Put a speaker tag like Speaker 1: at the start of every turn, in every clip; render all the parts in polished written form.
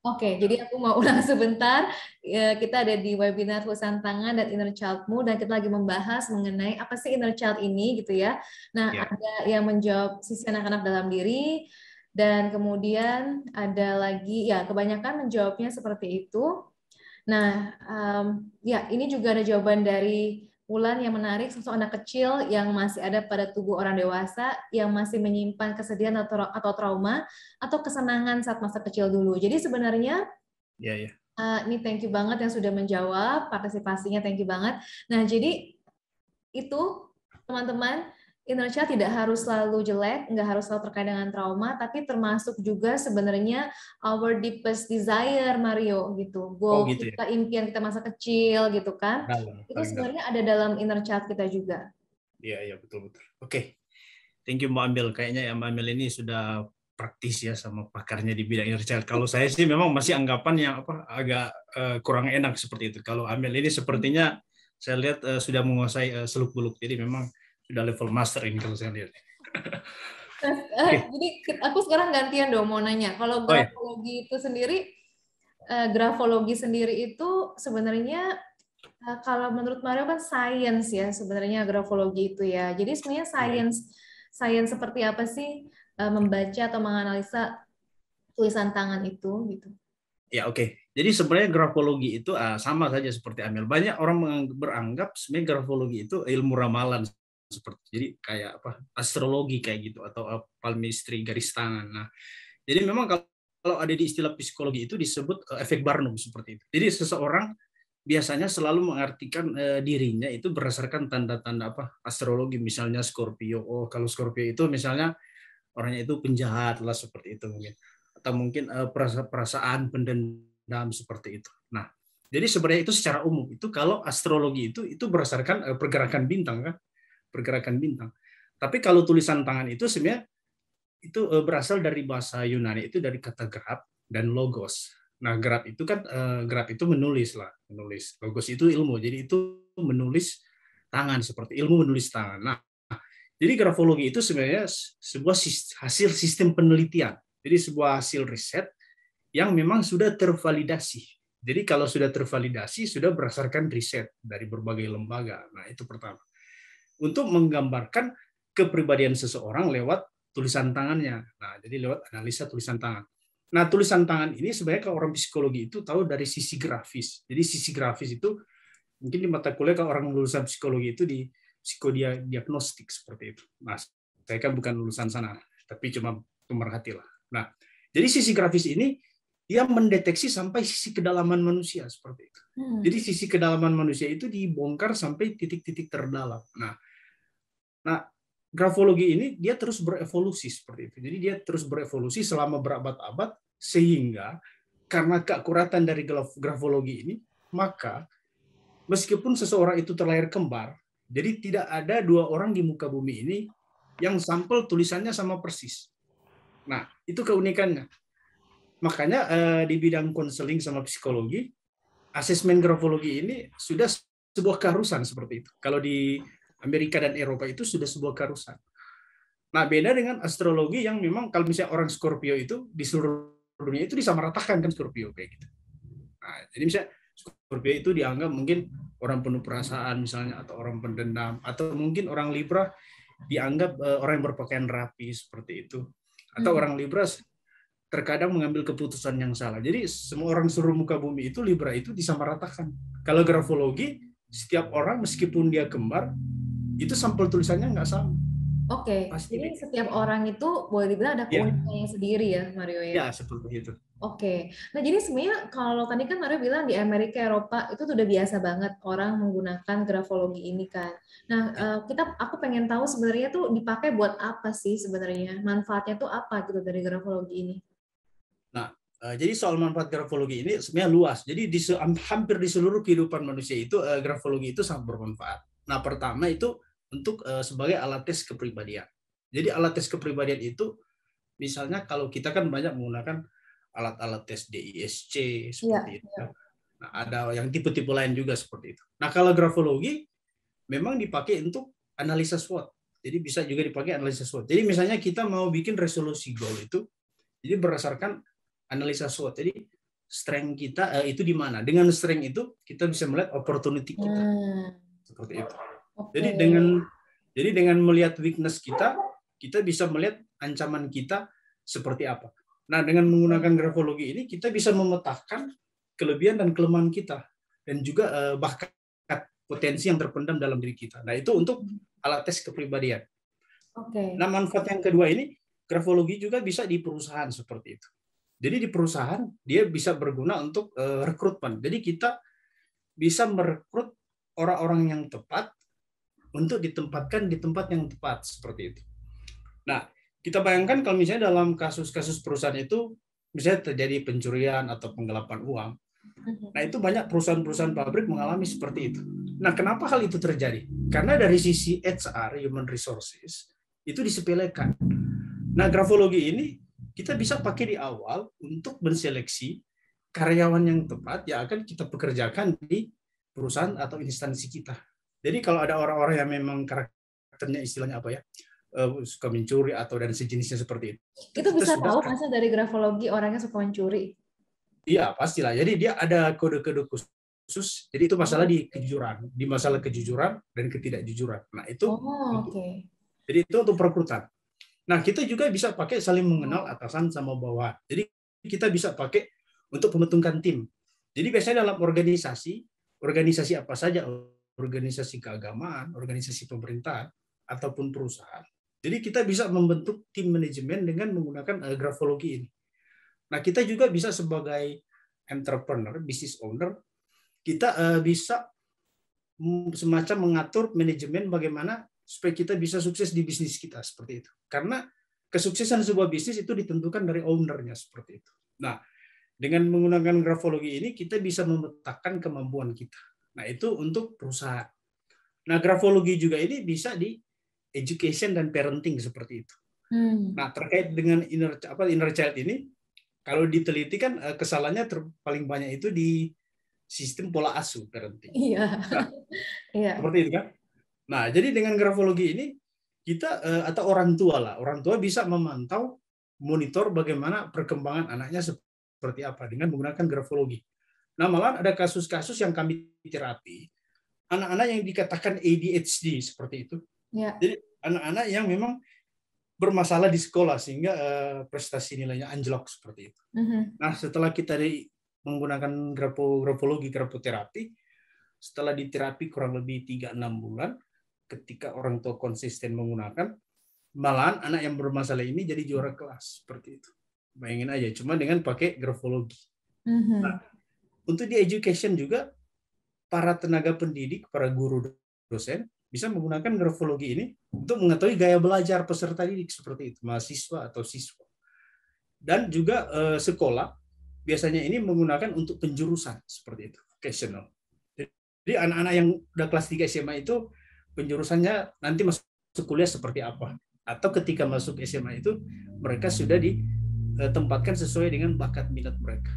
Speaker 1: Oke, jadi aku mau ulang sebentar. Kita ada di webinar tulisan tangan dan inner childmu, dan kita lagi membahas mengenai apa sih inner child ini gitu ya. Nah,
Speaker 2: Ya.
Speaker 1: ada yang menjawab sisi anak-anak dalam diri, dan kemudian ada lagi ya kebanyakan menjawabnya seperti itu. Nah, ya ini juga ada jawaban dari Wulan yang menarik, sosok anak kecil yang masih ada pada tubuh orang dewasa, yang masih menyimpan kesedihan atau trauma, atau kesenangan saat masa kecil dulu. Jadi sebenarnya
Speaker 2: Ya, ya.
Speaker 1: ini thank you banget yang sudah menjawab, partisipasinya thank you banget. Nah, jadi itu teman-teman, inner child tidak harus selalu jelek, nggak harus selalu terkait dengan trauma, tapi termasuk juga sebenarnya our deepest desire, Mario, gitu.
Speaker 2: Oh
Speaker 1: Goal
Speaker 2: gitu ya.
Speaker 1: kita, impian kita masa kecil, gitu kan.
Speaker 2: Dalam,
Speaker 1: Itu
Speaker 2: paling dalam.
Speaker 1: sebenarnya ada dalam inner child kita juga.
Speaker 2: Iya, iya, betul, betul. Oke. Thank you Mbak Amel. Kayaknya ya Mbak Amel ini sudah praktis ya sama pakarnya di bidang inner child. Kalau saya sih memang masih anggapan yang agak kurang enak seperti itu. Kalau Amel ini sepertinya saya lihat sudah menguasai seluk-beluk. Jadi memang sudah level master ini kalau saya lihat. Oke.
Speaker 1: Jadi aku sekarang gantian dong mau nanya. Kalau
Speaker 2: Oh ya.
Speaker 1: grafologi sendiri itu sebenarnya kalau menurut Mario kan science ya sebenarnya grafologi itu ya. Jadi sebenarnya
Speaker 2: Iya, iya.
Speaker 1: science seperti apa sih membaca atau menganalisa tulisan tangan itu gitu.
Speaker 2: Ya, oke. Jadi sebenarnya grafologi itu sama saja seperti Amel. Banyak orang beranggap sebenarnya grafologi itu ilmu ramalan seperti jadi kayak astrologi kayak gitu atau palmistry garis tangan. Nah, jadi memang kalau ada di istilah psikologi itu disebut efek Barnum seperti itu. Jadi seseorang biasanya selalu mengartikan dirinya itu berdasarkan tanda-tanda astrologi, misalnya Scorpio. Oh, kalau Scorpio itu misalnya orangnya itu penjahat lah seperti itu mungkin, atau mungkin perasaan pendendam seperti itu. Nah, jadi sebenarnya itu secara umum itu kalau astrologi itu berdasarkan pergerakan bintang kan, pergerakan bintang. Tapi kalau tulisan tangan itu sebenarnya itu berasal dari bahasa Yunani, itu dari kata graf dan logos. Nah, graf itu kan graf itu menulis lah, menulis. Logos itu ilmu, jadi itu menulis tangan seperti ilmu menulis tangan. Nah, jadi grafologi itu sebenarnya sebuah hasil sistem penelitian. Jadi sebuah hasil riset yang memang sudah tervalidasi. Jadi kalau sudah tervalidasi, sudah berdasarkan riset dari berbagai lembaga. Nah, itu pertama. Untuk menggambarkan kepribadian seseorang lewat tulisan tangannya. Nah, jadi lewat analisa tulisan tangan. Nah, tulisan tangan ini sebenarnya kalau orang psikologi itu tahu dari sisi grafis. Jadi sisi grafis itu mungkin di mata kuliah kalau orang lulusan psikologi itu di psikodiagnostik seperti itu. Nah, saya kan bukan lulusan sana, tapi cuma pemerhati lah. Nah, jadi sisi grafis ini dia mendeteksi sampai sisi kedalaman manusia seperti itu. Jadi sisi kedalaman manusia itu dibongkar sampai titik-titik terdalam. Nah, grafologi ini dia terus berevolusi seperti itu. Jadi dia terus berevolusi selama berabad-abad sehingga karena keakuratan dari grafologi ini, maka meskipun seseorang itu terlahir kembar, jadi tidak ada dua orang di muka bumi ini yang sampel tulisannya sama persis. Nah, itu keunikannya. Makanya di bidang konseling sama psikologi, asesmen grafologi ini sudah sebuah keharusan seperti itu. Kalau di Amerika dan Eropa itu sudah sebuah keharusan. Nah, beda dengan astrologi yang memang kalau misalnya orang Scorpio itu di seluruh dunia itu disamaratakan kan Scorpio kayak gitu. Nah, jadi misalnya Scorpio itu dianggap mungkin orang penuh perasaan misalnya, atau orang pendendam, atau mungkin orang Libra dianggap orang yang berpakaian rapi seperti itu, atau orang Libra terkadang mengambil keputusan yang salah. Jadi semua orang seluruh muka bumi itu Libra itu disamaratakan. Kalau grafologi setiap orang meskipun dia kembar itu sampel tulisannya nggak sama.
Speaker 1: Oke,
Speaker 2: Pasti
Speaker 1: jadi
Speaker 2: beda.
Speaker 1: setiap orang itu boleh dibilang ada
Speaker 2: Ya,
Speaker 1: keunikannya sendiri ya, Mario ya.
Speaker 2: ya seperti itu.
Speaker 1: Oke, nah jadi sebenarnya kalau tadi kan Mario bilang di Amerika, Eropa itu sudah biasa banget orang menggunakan grafologi ini kan. Nah,
Speaker 2: Ya.
Speaker 1: aku pengen tahu sebenarnya tuh dipakai buat apa sih sebenarnya? Manfaatnya tuh apa gitu dari grafologi ini?
Speaker 2: Nah, jadi soal manfaat grafologi ini sebenarnya luas. Jadi hampir di seluruh kehidupan manusia itu grafologi itu sangat bermanfaat. Nah, pertama itu untuk sebagai alat tes kepribadian. Jadi alat tes kepribadian itu misalnya kalau kita kan banyak menggunakan alat-alat tes DISC
Speaker 1: Iya,
Speaker 2: seperti itu.
Speaker 1: iya.
Speaker 2: Nah, ada yang tipe-tipe lain juga seperti itu. Nah, kalau grafologi memang dipakai untuk analisa SWOT. Jadi bisa juga dipakai analisa SWOT. Jadi misalnya kita mau bikin resolusi goal itu, jadi berdasarkan analisa SWOT. Jadi strength kita itu di mana. Dengan strength itu kita bisa melihat opportunity kita. Seperti itu.
Speaker 1: Okay.
Speaker 2: Jadi dengan melihat weakness kita bisa melihat ancaman kita seperti apa. Nah, dengan menggunakan grafologi ini kita bisa memetakan kelebihan dan kelemahan kita dan juga bakat potensi yang terpendam dalam diri kita. Nah, itu untuk alat tes kepribadian.
Speaker 1: Okay.
Speaker 2: Nah, manfaat yang kedua ini, grafologi juga bisa di perusahaan seperti itu. Jadi di perusahaan dia bisa berguna untuk rekrutmen. Jadi kita bisa merekrut orang-orang yang tepat untuk ditempatkan di tempat yang tepat seperti itu. Nah, kita bayangkan kalau misalnya dalam kasus-kasus perusahaan itu misalnya terjadi pencurian atau penggelapan uang. Nah, itu banyak perusahaan-perusahaan pabrik mengalami seperti itu. Nah, kenapa hal itu terjadi? Karena dari sisi HR, human resources, itu disepelekan. Nah, grafologi ini kita bisa pakai di awal untuk menseleksi karyawan yang tepat yang akan kita pekerjakan di perusahaan atau instansi kita. Jadi kalau ada orang-orang yang memang karakternya istilahnya apa ya, suka mencuri atau dan sejenisnya seperti
Speaker 1: itu bisa tahu masa dari grafologi orangnya suka mencuri?
Speaker 2: Iya, pastilah. Jadi dia ada kode-kode khusus. Jadi itu masalah di kejujuran, di masalah kejujuran dan ketidakjujuran. Nah, itu jadi itu untuk perekrutan. Nah, kita juga bisa pakai saling mengenal atasan sama bawah. Jadi kita bisa pakai untuk pembentukan tim. Jadi biasanya dalam organisasi apa saja, organisasi keagamaan, organisasi pemerintahan ataupun perusahaan. Jadi kita bisa membentuk tim manajemen dengan menggunakan grafologi ini. Nah, kita juga bisa sebagai entrepreneur, business owner, kita bisa semacam mengatur manajemen bagaimana supaya kita bisa sukses di bisnis kita seperti itu. Karena kesuksesan sebuah bisnis itu ditentukan dari ownernya seperti itu. Nah, dengan menggunakan grafologi ini kita bisa memetakan kemampuan kita. Nah, itu untuk perusahaan. Nah, grafologi juga ini bisa di education dan parenting seperti itu. Nah, terkait dengan inner child ini, kalau diteliti kan kesalahannya paling banyak itu di sistem pola asuh parenting.
Speaker 1: Iya.
Speaker 2: Nah, seperti itu kan. Nah, jadi dengan grafologi ini kita atau orang tua bisa memantau, monitor bagaimana perkembangan anaknya seperti apa dengan menggunakan grafologi. Nah, malah ada kasus-kasus yang kami terapi, anak-anak yang dikatakan ADHD seperti itu.
Speaker 1: Ya.
Speaker 2: Jadi anak-anak yang memang bermasalah di sekolah sehingga prestasi nilainya anjlok seperti itu. Nah, setelah kita menggunakan grafologi, grafoterapi, setelah diterapi kurang lebih 3-6 bulan, ketika orang tua konsisten menggunakan, malahan anak yang bermasalah ini jadi juara kelas seperti itu. Bayangin aja, cuma dengan pakai grafologi. Nah, untuk di education juga para tenaga pendidik, para guru dosen bisa menggunakan grafologi ini untuk mengetahui gaya belajar peserta didik seperti itu, mahasiswa atau siswa. Dan juga sekolah biasanya ini menggunakan untuk penjurusan seperti itu, vocational. Jadi anak-anak yang udah kelas 3 SMA itu penjurusannya nanti masuk kuliah seperti apa. Atau ketika masuk SMA itu mereka sudah ditempatkan sesuai dengan bakat minat mereka.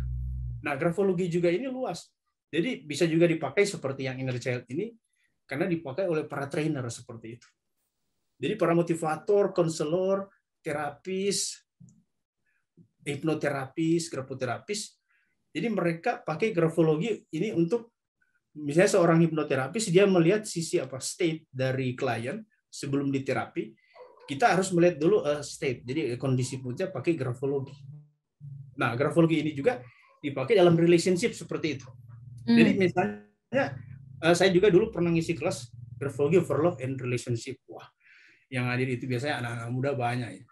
Speaker 2: Nah, grafologi juga ini luas. Jadi bisa juga dipakai seperti yang inner child ini karena dipakai oleh para trainer seperti itu. Jadi para motivator, konselor, terapis, hipnoterapis, grafoterapis. Jadi mereka pakai grafologi ini untuk misalnya seorang hipnoterapis dia melihat sisi state dari klien sebelum diterapi. Kita harus melihat dulu state. Jadi kondisi moodnya pakai grafologi. Nah, grafologi ini juga dipakai dalam relationship seperti itu. Jadi misalnya saya juga dulu pernah ngisi kelas grafologi for love and relationship. Wah, yang hadir itu biasanya anak-anak muda banyak ya.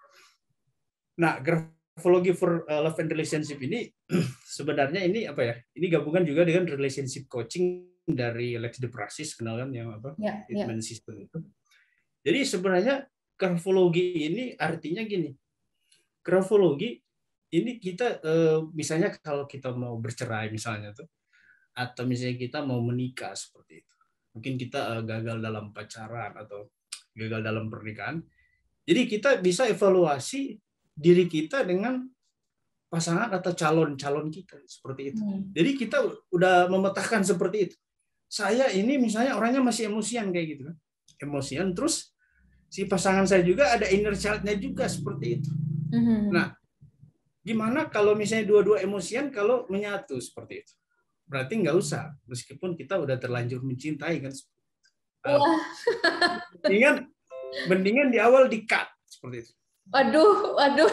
Speaker 2: Nah, grafologi for love and relationship ini sebenarnya ini apa ya? Ini gabungan juga dengan relationship coaching dari Alex de Prasis, kenal kan yang treatment system itu. Jadi sebenarnya grafologi ini artinya gini. Grafologi ini kita misalnya kalau kita mau bercerai misalnya tuh, atau misalnya kita mau menikah seperti itu. Mungkin kita gagal dalam pacaran atau gagal dalam pernikahan. Jadi kita bisa evaluasi diri kita dengan pasangan atau calon-calon kita seperti itu. Jadi kita udah memetakan seperti itu. Saya ini misalnya orangnya masih emosian kayak gitu kan. Emosian, terus si pasangan saya juga ada inner child-nya juga seperti itu. Nah, Gimana kalau misalnya dua-dua emosian kalau menyatu seperti itu? Berarti nggak usah, meskipun kita udah terlanjur mencintai kan.
Speaker 1: Wah,
Speaker 2: Mendingan, mendingan di awal di-cut seperti itu.
Speaker 1: waduh, waduh.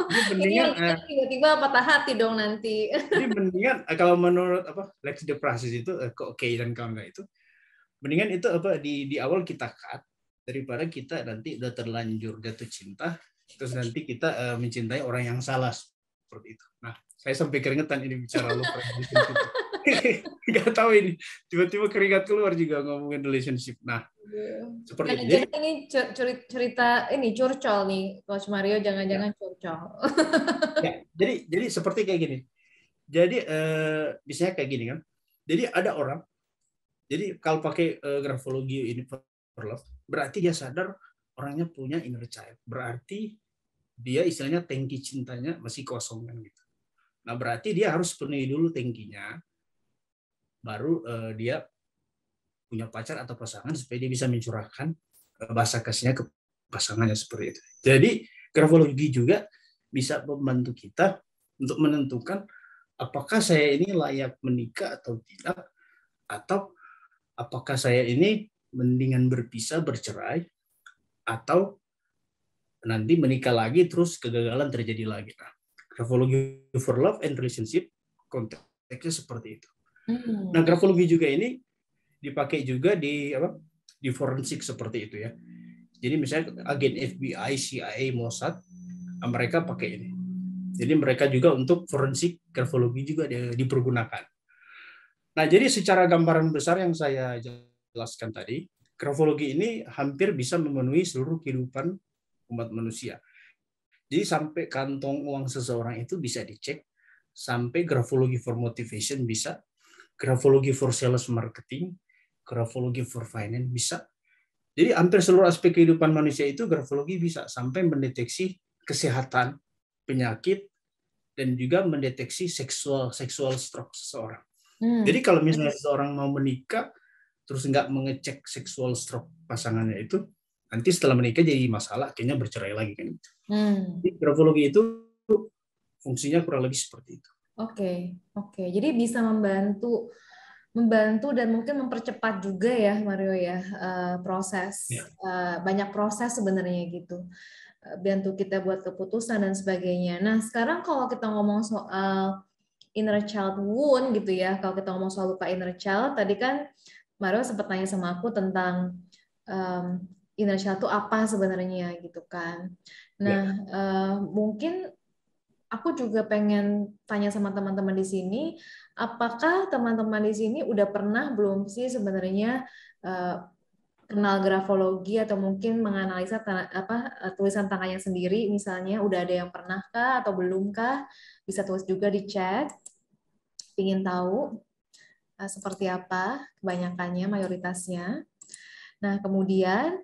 Speaker 2: Jadi
Speaker 1: Ini
Speaker 2: mendingan
Speaker 1: yang kita tiba-tiba patah hati dong nanti.
Speaker 2: jadi mendingan kalau menurut apa Lex de Prasis itu kok oke dan kawan-kawan itu mendingan itu apa di awal kita cut daripada kita nanti udah terlanjur jatuh cinta terus nanti kita mencintai orang yang salah seperti itu. Nah, saya sampai keringetan ini bicara love relationship. Nggak tahu ini tiba-tiba keringat keluar juga ngomongin relationship. Nah, seperti itu. Jadi
Speaker 1: Jangan-jangan ini cerita ini curcol nih, Coach Mario,
Speaker 2: ya,
Speaker 1: jangan-jangan curcol.
Speaker 2: ya, jadi seperti kayak gini. Jadi misalnya kayak gini kan. Jadi ada orang. Jadi kalau pakai grafologi ini for love, berarti dia sadar orangnya punya inner child. Berarti dia istilahnya tangki cintanya masih kosong kan gitu. Nah, berarti dia harus penuhi dulu tangkinya, baru dia punya pacar atau pasangan supaya dia bisa mencurahkan bahasa kasihnya ke pasangannya seperti itu. Jadi grafologi juga bisa membantu kita untuk menentukan apakah saya ini layak menikah atau tidak, atau apakah saya ini mendingan berpisah, bercerai, atau nanti menikah lagi terus kegagalan terjadi lagi. Nah, grafologi for love and relationship konteksnya seperti itu. Nah, grafologi juga ini dipakai juga di apa? Di forensik seperti itu ya. Jadi misalnya agen FBI, CIA, Mossad, mereka pakai ini. Jadi mereka juga untuk forensik grafologi juga dipergunakan. Nah, jadi secara gambaran besar yang saya jelaskan tadi, grafologi ini hampir bisa memenuhi seluruh kehidupan umat manusia. Jadi sampai kantong uang seseorang itu bisa dicek, sampai grafologi for motivation bisa, grafologi for sales marketing, grafologi for finance bisa. Jadi hampir seluruh aspek kehidupan manusia itu grafologi bisa sampai mendeteksi kesehatan, penyakit, dan juga mendeteksi seksual stroke seseorang. Jadi kalau misalnya seseorang mau menikah terus nggak mengecek seksual stroke pasangannya itu, nanti setelah menikah jadi masalah, kayaknya bercerai lagi kan. Jadi grafologi itu fungsinya kurang lebih seperti itu.
Speaker 1: Oke. Jadi bisa membantu dan mungkin mempercepat juga ya Mario ya proses banyak proses sebenarnya gitu, bantu kita buat keputusan dan sebagainya. Nah sekarang kalau kita ngomong soal inner child wound gitu ya, kalau kita ngomong soal luka inner child, tadi kan Mario sempat tanya sama aku tentang inner child itu apa sebenarnya gitu kan. Nah mungkin aku juga pengen tanya sama teman-teman di sini, apakah teman-teman di sini udah pernah belum sih sebenarnya kenal grafologi atau mungkin menganalisa tulisan tangannya sendiri, misalnya udah ada yang pernahkah atau belumkah? Bisa tulis juga di chat. Ingin tahu seperti apa kebanyakannya, mayoritasnya. Nah, kemudian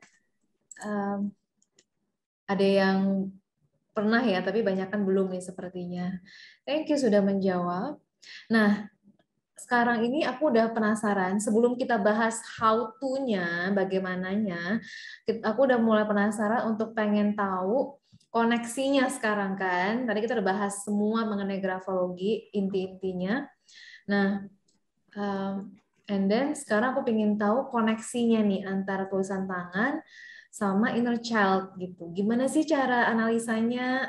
Speaker 1: ada yang pernah ya, tapi banyak kan belum nih sepertinya. Thank you sudah menjawab. Nah, sekarang ini aku udah penasaran, sebelum kita bahas how to-nya, bagaimananya, aku udah mulai penasaran untuk pengen tahu koneksinya sekarang kan. Tadi kita udah bahas semua mengenai grafologi, inti-intinya. Nah, and then sekarang aku pengen tahu koneksinya nih antara tulisan tangan sama inner child gitu. Gimana sih cara analisanya?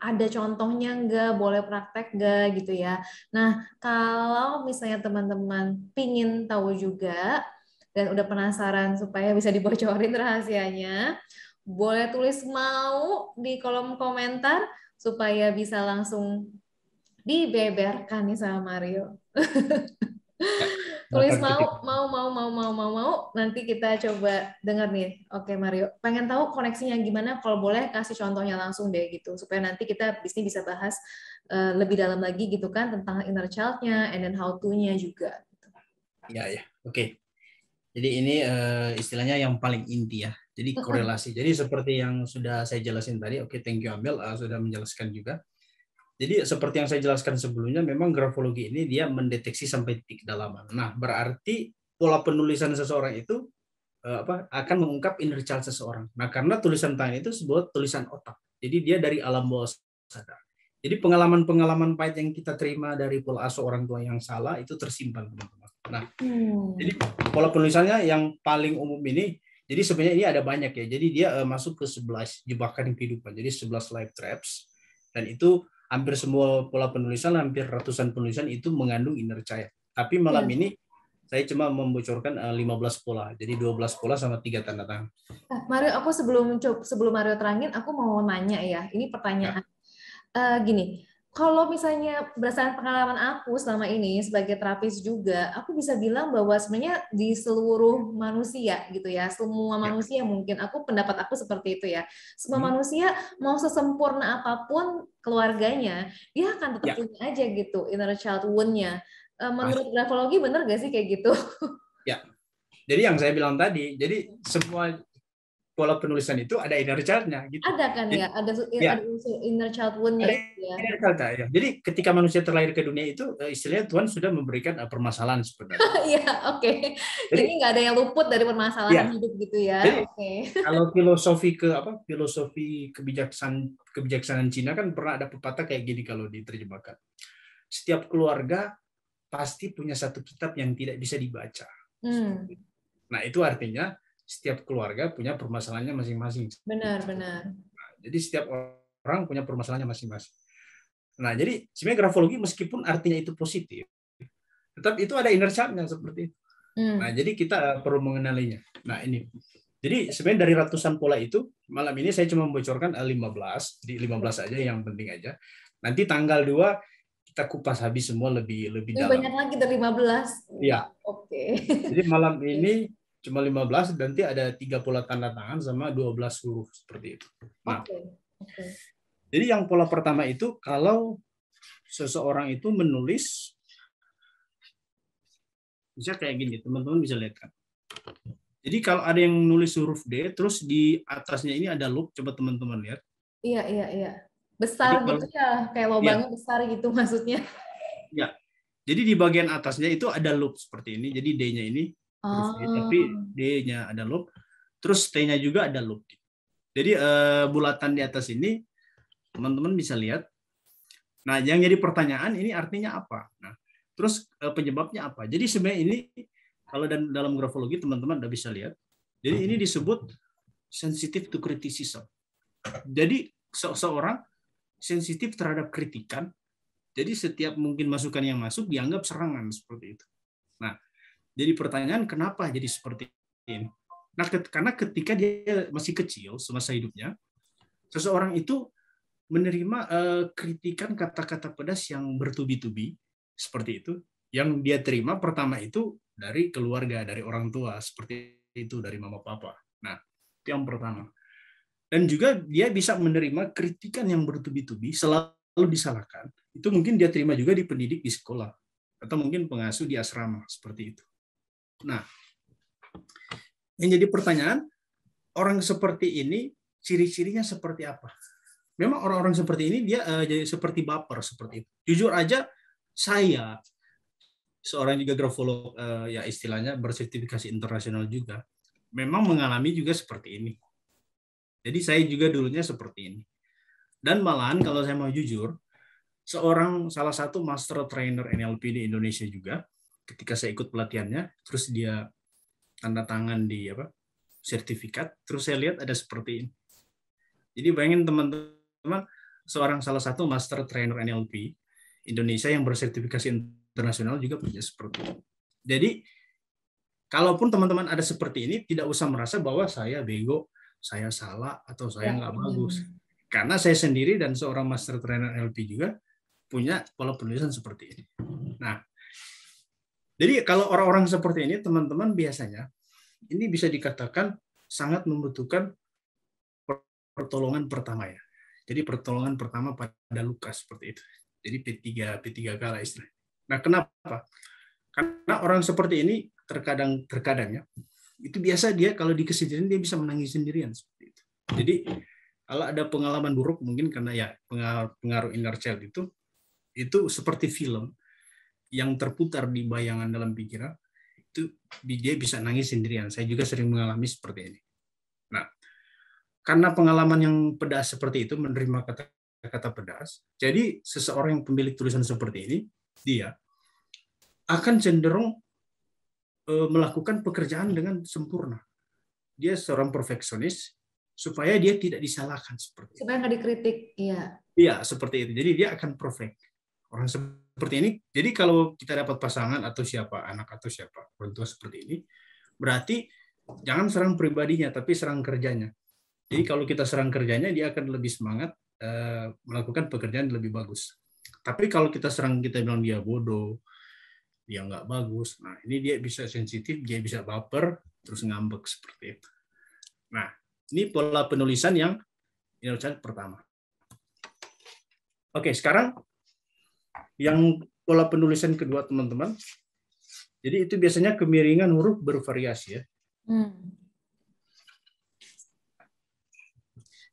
Speaker 1: Ada contohnya nggak? Boleh praktek nggak gitu ya? Nah, kalau misalnya teman-teman pingin tahu juga dan udah penasaran supaya bisa dibocorin rahasianya, boleh tulis mau di kolom komentar supaya bisa langsung dibeberkan nih sama Mario.
Speaker 2: Ya,
Speaker 1: Tulis
Speaker 2: akan ketik.
Speaker 1: mau, nanti kita coba dengar nih. Oke Mario, pengen tahu koneksinya gimana? Kalau boleh kasih contohnya langsung deh gitu, supaya nanti kita bisa bahas lebih dalam lagi gitu kan tentang inner child-nya, and then how to-nya juga.
Speaker 2: Ya, oke. Jadi ini istilahnya yang paling inti ya. Jadi korelasi. Jadi seperti yang sudah saya jelasin tadi, oke, thank you Amel sudah menjelaskan juga. Jadi seperti yang saya jelaskan sebelumnya, memang grafologi ini dia mendeteksi sampai titik kedalaman. Nah, berarti pola penulisan seseorang itu akan mengungkap inner child seseorang. Nah, karena tulisan tangan itu sebuah tulisan otak. Jadi dia dari alam bawah sadar. Jadi pengalaman-pengalaman pahit yang kita terima dari pola asuh orang tua yang salah itu tersimpan, teman-teman. Nah, jadi pola penulisannya yang paling umum ini, jadi sebenarnya ini ada banyak ya. Jadi dia masuk ke 11 jebakan kehidupan. Jadi 11 life traps. Dan itu hampir semua pola penulisan, hampir ratusan penulisan itu mengandung inner child. Tapi malam ini saya cuma membocorkan 15 pola. Jadi 12 pola sama 3 tanda tangan.
Speaker 1: Mario, aku sebelum Mario terangin, aku mau nanya ya. Ini pertanyaan. Gini, kalau misalnya berdasarkan pengalaman aku selama ini sebagai terapis juga, aku bisa bilang bahwa sebenarnya di seluruh manusia gitu ya, semua manusia mungkin, pendapat aku seperti itu ya. Semua manusia mau sesempurna apapun keluarganya, dia akan tetap punya aja gitu inner child wound-nya. Menurut grafologi benar gak sih kayak gitu?
Speaker 2: Ya, jadi yang saya bilang tadi, jadi semua pola penulisan itu ada inner child-nya gitu.
Speaker 1: Ada kan ya, ada unsur inner child wound-nya itu ya.
Speaker 2: Ya. Jadi ketika manusia terlahir ke dunia itu istilahnya Tuhan sudah memberikan permasalahan sebenarnya.
Speaker 1: Iya, oke. Jadi nggak ada yang luput dari permasalahan hidup gitu ya.
Speaker 2: Jadi, kalau filosofi kebijaksanaan Cina kan pernah ada pepatah kayak gini kalau diterjemahkan. Setiap keluarga pasti punya satu kitab yang tidak bisa dibaca. Nah, itu artinya setiap keluarga punya permasalahannya masing-masing.
Speaker 1: Benar.
Speaker 2: Nah, jadi setiap orang punya permasalahannya masing-masing. Nah, jadi sebenarnya grafologi meskipun artinya itu positif, tetap itu ada inner child-nya seperti itu. Nah, jadi kita perlu mengenalinya. Nah, ini. Jadi sebenarnya dari ratusan pola itu, malam ini saya cuma membocorkan 15, di 15 aja yang penting aja. Nanti tanggal 2 kita kupas habis semua lebih dalam.
Speaker 1: Banyak lagi dari 15.
Speaker 2: Iya.
Speaker 1: Oke.
Speaker 2: Jadi malam ini cuma 15, nanti ada 3 pola tanda tangan sama 12 huruf seperti itu. Nah, jadi yang pola pertama itu kalau seseorang itu menulis, bisa kayak gini, teman-teman bisa lihat kan. Jadi kalau ada yang nulis huruf D, terus di atasnya ini ada loop, coba teman-teman lihat.
Speaker 1: Iya. Besar gitu ya, kayak lubangnya besar gitu maksudnya.
Speaker 2: Ya, jadi di bagian atasnya itu ada loop seperti ini. Jadi D-nya ini huruf D, tapi D-nya ada loop. Terus T-nya juga ada loop. Jadi bulatan di atas ini teman-teman bisa lihat. Nah, yang jadi pertanyaan ini artinya apa? Nah, terus penyebabnya apa? Jadi sebenarnya ini kalau dalam grafologi teman-teman udah bisa lihat. Jadi ini disebut sensitive to criticism. Jadi seseorang sensitif terhadap kritikan. Jadi setiap mungkin masukan yang masuk dianggap serangan seperti itu. Nah, jadi pertanyaan kenapa jadi seperti ini? Nah, karena ketika dia masih kecil semasa hidupnya, seseorang itu menerima kritikan kata-kata pedas yang bertubi-tubi seperti itu. Yang dia terima pertama itu dari keluarga, dari orang tua seperti itu, dari mama papa. Nah, itu yang pertama. Dan juga dia bisa menerima kritikan yang bertubi-tubi selalu disalahkan. Itu mungkin dia terima juga di pendidik di sekolah atau mungkin pengasuh di asrama seperti itu. Nah, yang jadi pertanyaan, orang seperti ini ciri-cirinya seperti apa? Memang orang-orang seperti ini dia jadi seperti baper seperti itu. Jujur aja saya seorang juga grafolog ya istilahnya bersertifikasi internasional juga memang mengalami juga seperti ini. Jadi saya juga dulunya seperti ini. Dan malahan kalau saya mau jujur, salah satu master trainer NLP di Indonesia juga, ketika saya ikut pelatihannya, terus dia tanda tangan di sertifikat, terus saya lihat ada seperti ini. Jadi bayangin teman-teman, salah satu master trainer NLP Indonesia yang bersertifikasi internasional juga punya seperti ini. Jadi kalaupun teman-teman ada seperti ini, tidak usah merasa bahwa saya bego, saya salah, atau saya nggak bagus. Karena saya sendiri dan seorang master trainer NLP juga punya pola penulisan seperti ini. Nah, jadi kalau orang-orang seperti ini, teman-teman biasanya ini bisa dikatakan sangat membutuhkan pertolongan pertama ya. Jadi pertolongan pertama pada luka seperti itu. Jadi P3K lah istilahnya. Nah, kenapa? Karena orang seperti ini terkadangnya itu biasa dia kalau di kesendirian dia bisa menangis sendirian seperti itu. Jadi kalau ada pengalaman buruk mungkin karena ya pengaruh inner child itu seperti film yang terputar di bayangan dalam pikiran, itu dia bisa nangis sendirian. Saya juga sering mengalami seperti ini. Nah, karena pengalaman yang pedas seperti itu, menerima kata pedas. Jadi seseorang yang pemilik tulisan seperti ini, dia akan cenderung melakukan pekerjaan dengan sempurna. Dia seorang perfeksionis supaya dia tidak disalahkan seperti itu.
Speaker 1: Supaya nggak dikritik, iya.
Speaker 2: Iya, seperti itu. Jadi dia akan perfect. Orang seperti ini. Jadi kalau kita dapat pasangan atau siapa, anak atau siapa, orang tua seperti ini, berarti jangan serang pribadinya, tapi serang kerjanya. Jadi kalau kita serang kerjanya, dia akan lebih semangat melakukan pekerjaan lebih bagus. Tapi kalau kita serang, kita bilang dia bodoh, dia nggak bagus, nah ini dia bisa sensitif, dia bisa baper, terus ngambek seperti itu. Nah, ini pola penulisan yang pertama. Oke, sekarang yang pola penulisan kedua, teman-teman. Jadi itu biasanya kemiringan huruf bervariasi ya.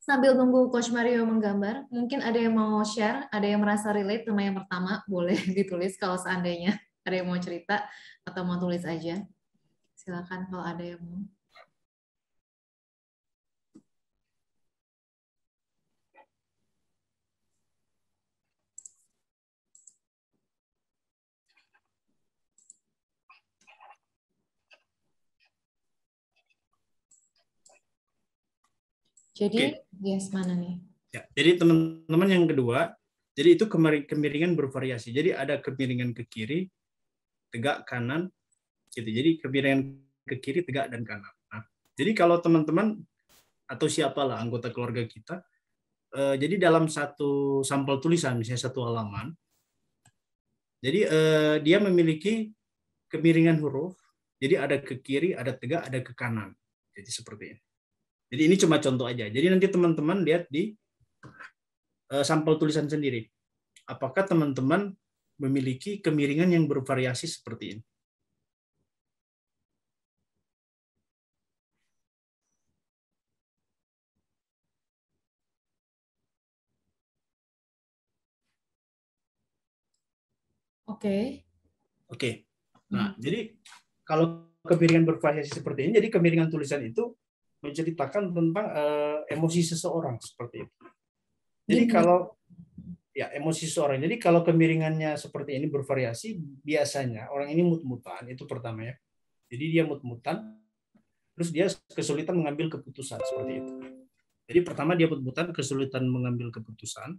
Speaker 1: Sambil nunggu Coach Mario menggambar, mungkin ada yang mau share, ada yang merasa relate sama yang pertama, boleh ditulis kalau seandainya ada yang mau cerita atau mau tulis aja. Silakan kalau ada yang mau. Jadi, yes, mana nih?
Speaker 2: Ya, jadi teman-teman yang kedua, jadi itu kemiringan bervariasi. Jadi ada kemiringan ke kiri, tegak, kanan, gitu. Jadi kemiringan ke kiri, tegak, dan kanan. Nah, jadi kalau teman-teman atau siapalah anggota keluarga kita, jadi dalam satu sampel tulisan, misalnya satu halaman, jadi dia memiliki kemiringan huruf. Jadi ada ke kiri, ada tegak, ada ke kanan. Jadi seperti ini. Jadi ini cuma contoh aja. Jadi nanti teman-teman lihat di sampel tulisan sendiri. Apakah teman-teman memiliki kemiringan yang bervariasi seperti ini?
Speaker 1: Oke.
Speaker 2: Oke. Nah, jadi kalau kemiringan bervariasi seperti ini, jadi kemiringan tulisan itu menceritakan tentang emosi seseorang seperti itu. Jadi kalau ya emosi seseorang. Jadi kalau kemiringannya seperti ini bervariasi, biasanya orang ini mut-mutan, itu pertama ya. Jadi dia mut-mutan, terus dia kesulitan mengambil keputusan seperti itu. Jadi pertama dia mut-mutan, kesulitan mengambil keputusan.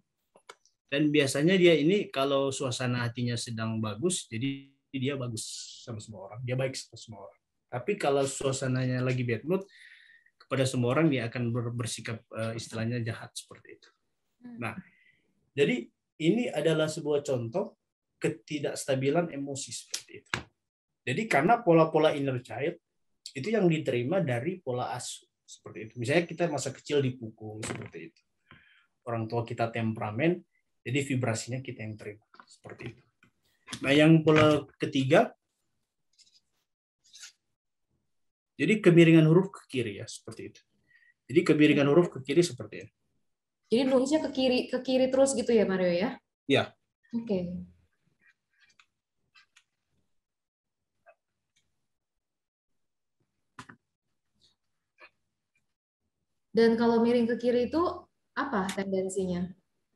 Speaker 2: Dan biasanya dia ini kalau suasana hatinya sedang bagus, jadi dia bagus sama semua orang, dia baik sama semua orang. Tapi kalau suasananya lagi bad mood, kepada semua orang dia akan bersikap istilahnya jahat seperti itu. Nah, jadi ini adalah sebuah contoh ketidakstabilan emosi seperti itu. Jadi karena pola-pola inner child itu yang diterima dari pola asuh seperti itu. Misalnya kita masa kecil dipukul seperti itu. Orang tua kita temperamen, jadi vibrasinya kita yang terima seperti itu. Nah, yang pola ketiga, jadi kemiringan huruf ke kiri ya seperti itu. Jadi kemiringan huruf ke kiri seperti ini.
Speaker 1: Jadi nulisnya ke kiri terus gitu ya Mario ya?
Speaker 2: Ya.
Speaker 1: Oke. Dan kalau miring ke kiri itu apa tendensinya?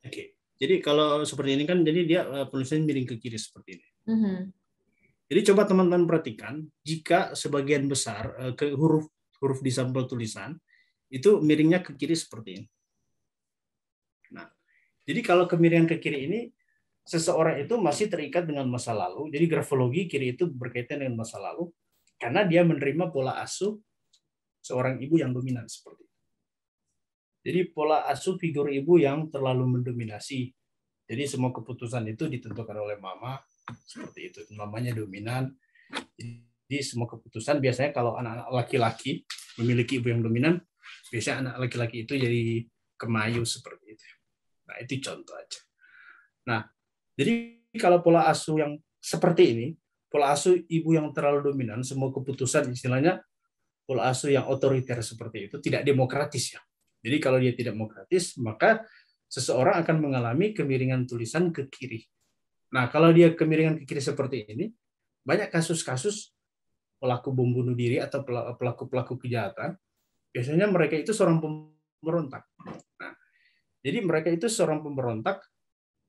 Speaker 2: Oke. Jadi kalau seperti ini kan, jadi dia penulisannya miring ke kiri seperti ini. Jadi coba teman-teman perhatikan, jika sebagian besar ke huruf di sampel tulisan itu miringnya ke kiri seperti ini. Nah, jadi kalau kemiringan ke kiri ini, seseorang itu masih terikat dengan masa lalu. Jadi grafologi kiri itu berkaitan dengan masa lalu, karena dia menerima pola asuh seorang ibu yang dominan seperti itu. Jadi pola asuh figur ibu yang terlalu mendominasi. Jadi semua keputusan itu ditentukan oleh mama, seperti itu. Mamanya dominan. Jadi semua keputusan biasanya kalau anak-anak laki-laki memiliki ibu yang dominan, biasanya anak laki-laki itu jadi kemayu seperti itu. Nah, itu contoh aja. Nah, jadi kalau pola asuh yang seperti ini, pola asuh ibu yang terlalu dominan, semua keputusan istilahnya pola asuh yang otoriter seperti itu, tidak demokratis ya. Jadi kalau dia tidak demokratis, maka seseorang akan mengalami kemiringan tulisan ke kiri. Nah, kalau dia kemiringan ke kiri seperti ini, banyak kasus-kasus pelaku bom bunuh diri atau pelaku-pelaku kejahatan, biasanya mereka itu seorang pemberontak. Nah, Jadi mereka itu seorang pemberontak,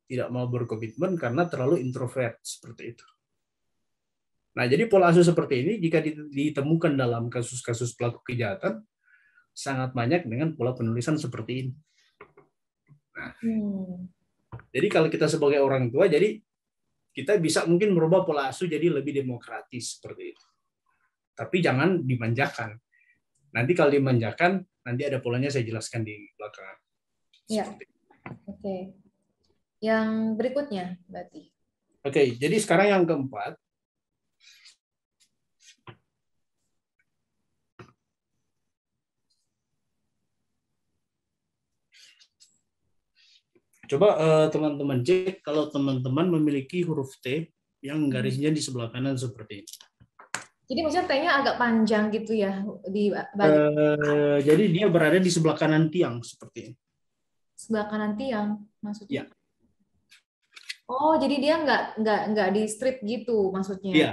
Speaker 2: tidak mau berkomitmen karena terlalu introvert seperti itu. Nah, jadi pola asuh seperti ini jika ditemukan dalam kasus-kasus pelaku kejahatan sangat banyak dengan pola penulisan seperti ini. Nah, jadi kalau kita sebagai orang tua, jadi kita bisa mungkin merubah pola asuh jadi lebih demokratis seperti itu. Tapi jangan dimanjakan. Nanti kalau dimanjakan, nanti ada polanya saya jelaskan di belakang.
Speaker 1: Ya, oke. Yang berikutnya, berarti.
Speaker 2: Oke, jadi sekarang yang keempat. Coba teman-teman cek kalau teman-teman memiliki huruf T yang garisnya di sebelah kanan seperti ini.
Speaker 1: Jadi maksudnya T-nya agak panjang gitu ya di
Speaker 2: Jadi dia berada di sebelah kanan tiang seperti ini.
Speaker 1: Sebelah kanan tiang maksudnya?
Speaker 2: Ya.
Speaker 1: Oh, jadi dia nggak di strip gitu maksudnya?
Speaker 2: Iya.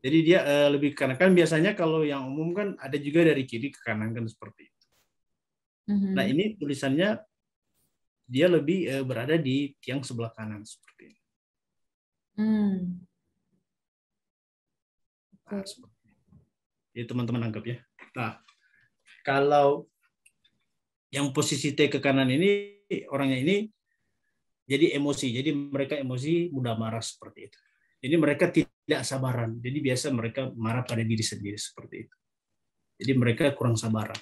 Speaker 2: Jadi dia lebih ke kanan. Kan biasanya kalau yang umum kan ada juga dari kiri ke kanan kan seperti itu. Nah ini tulisannya dia lebih berada di tiang sebelah kanan seperti ini. Nah, jadi teman-teman anggap ya. Nah, kalau yang posisi T ke kanan ini orangnya ini jadi emosi. Jadi mereka emosi, mudah marah seperti itu. Jadi mereka tidak sabaran. Jadi biasa mereka marah pada diri sendiri seperti itu. Jadi mereka kurang sabaran.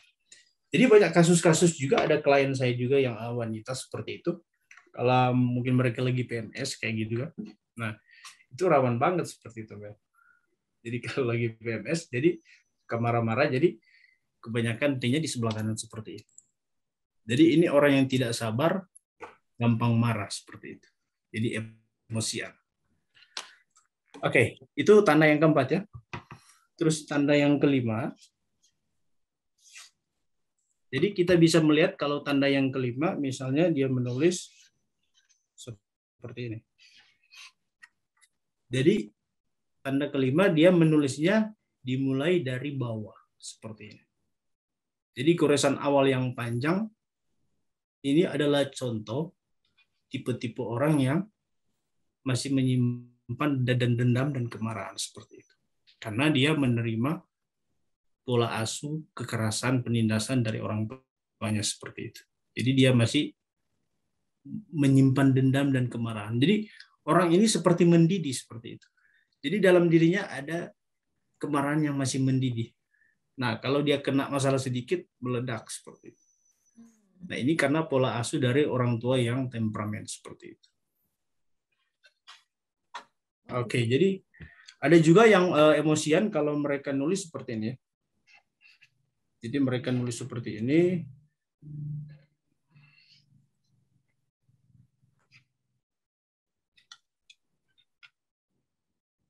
Speaker 2: Jadi banyak kasus-kasus juga ada klien saya juga yang wanita seperti itu. Kalau mungkin mereka lagi PMS kayak gitu kan. Nah, itu rawan banget seperti itu, Bel. Jadi kalau lagi PMS, jadi kemarah-marah, jadi kebanyakan T-nya di sebelah kanan seperti itu. Jadi ini orang yang tidak sabar, gampang marah seperti itu. Jadi emosian. Oke, itu tanda yang keempat ya. Terus tanda yang kelima. Jadi kita bisa melihat kalau tanda yang kelima, misalnya dia menulis seperti ini. Jadi tanda kelima dia menulisnya dimulai dari bawah seperti ini. Jadi goresan awal yang panjang ini adalah contoh tipe-tipe orang yang masih menyimpan dendam dan kemarahan seperti itu. Karena dia menerima pola asuh kekerasan, penindasan dari orang tuanya seperti itu. Jadi dia masih menyimpan dendam dan kemarahan. Jadi orang ini seperti mendidih seperti itu. Jadi dalam dirinya ada kemarahan yang masih mendidih. Nah, kalau dia kena masalah sedikit, meledak seperti itu. Nah, ini karena pola asuh dari orang tua yang temperamen seperti itu. Oke, jadi ada juga yang emosian kalau mereka nulis seperti ini. Jadi mereka nulis seperti ini.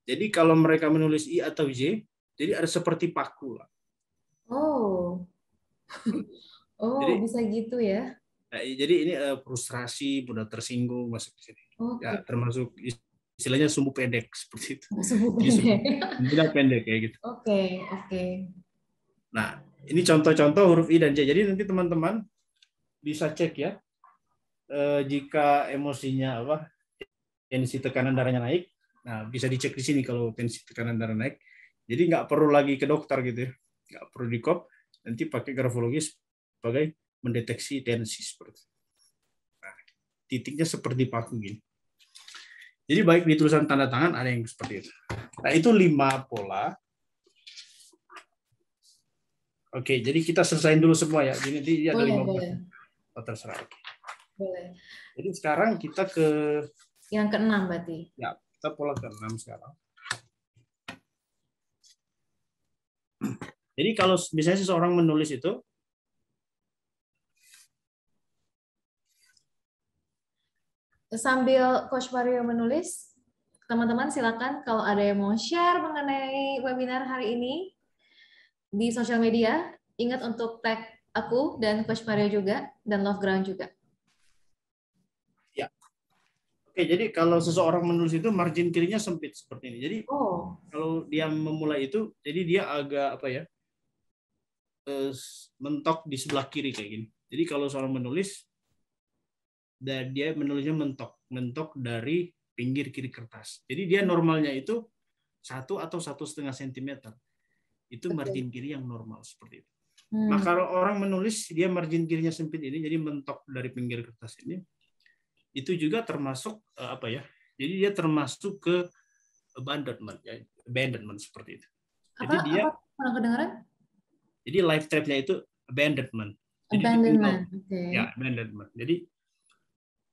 Speaker 2: Jadi kalau mereka menulis I atau J, jadi ada seperti paku.
Speaker 1: Oh,
Speaker 2: Jadi,
Speaker 1: bisa gitu ya?
Speaker 2: Nah, jadi ini frustrasi, mudah tersinggung masuk ke sini. Ya, termasuk istilahnya sumbu pendek seperti itu.
Speaker 1: Sumbu pendek.
Speaker 2: Pendek kayak gitu.
Speaker 1: Oke.
Speaker 2: Nah, ini contoh-contoh huruf I dan J. Jadi nanti teman-teman bisa cek ya. Jika emosinya tensi tekanan darahnya naik, nah bisa dicek di sini kalau tensi tekanan darah naik. Jadi nggak perlu lagi ke dokter gitu ya, nggak perlu di kop. Nanti pakai grafologi sebagai mendeteksi tensi seperti itu. Nah, titiknya seperti paku gini. Jadi baik di tulisan tanda tangan ada yang seperti itu. Nah itu 5 pola. Oke, jadi kita selesaiin dulu semua ya. Jadi dia ada 5 pola. Oh, terserah.
Speaker 1: Boleh.
Speaker 2: Jadi sekarang kita ke
Speaker 1: yang ke-6 berarti.
Speaker 2: Ya, kita pola ke-6 sekarang. Jadi kalau misalnya seseorang menulis itu,
Speaker 1: sambil Coach Mario menulis, teman-teman silakan kalau ada yang mau share mengenai webinar hari ini di sosial media, ingat untuk tag aku dan Coach Mario juga, dan Love Ground juga.
Speaker 2: Ya. Oke, jadi kalau seseorang menulis itu margin kirinya sempit seperti ini. Jadi kalau dia memulai itu, jadi dia agak mentok di sebelah kiri kayak gini. Jadi kalau seorang menulis, dan dia menulisnya mentok dari pinggir kiri kertas. Jadi dia normalnya itu 1 atau 1,5 sentimeter. Itu
Speaker 1: Betul.
Speaker 2: margin kiri yang normal seperti itu. Nah,
Speaker 1: Hmm.
Speaker 2: kalau orang menulis dia margin kirinya sempit ini, jadi mentok dari pinggir kertas ini, itu juga termasuk apa ya? Jadi dia termasuk ke abandonment, ya, abandonment seperti itu. Jadi dia,
Speaker 1: Apa? Pernah kedengaran?
Speaker 2: jadi life trap-nya itu abandonment. Jadi ditinggal,
Speaker 1: Abandonment. Oke.
Speaker 2: ya abandonment.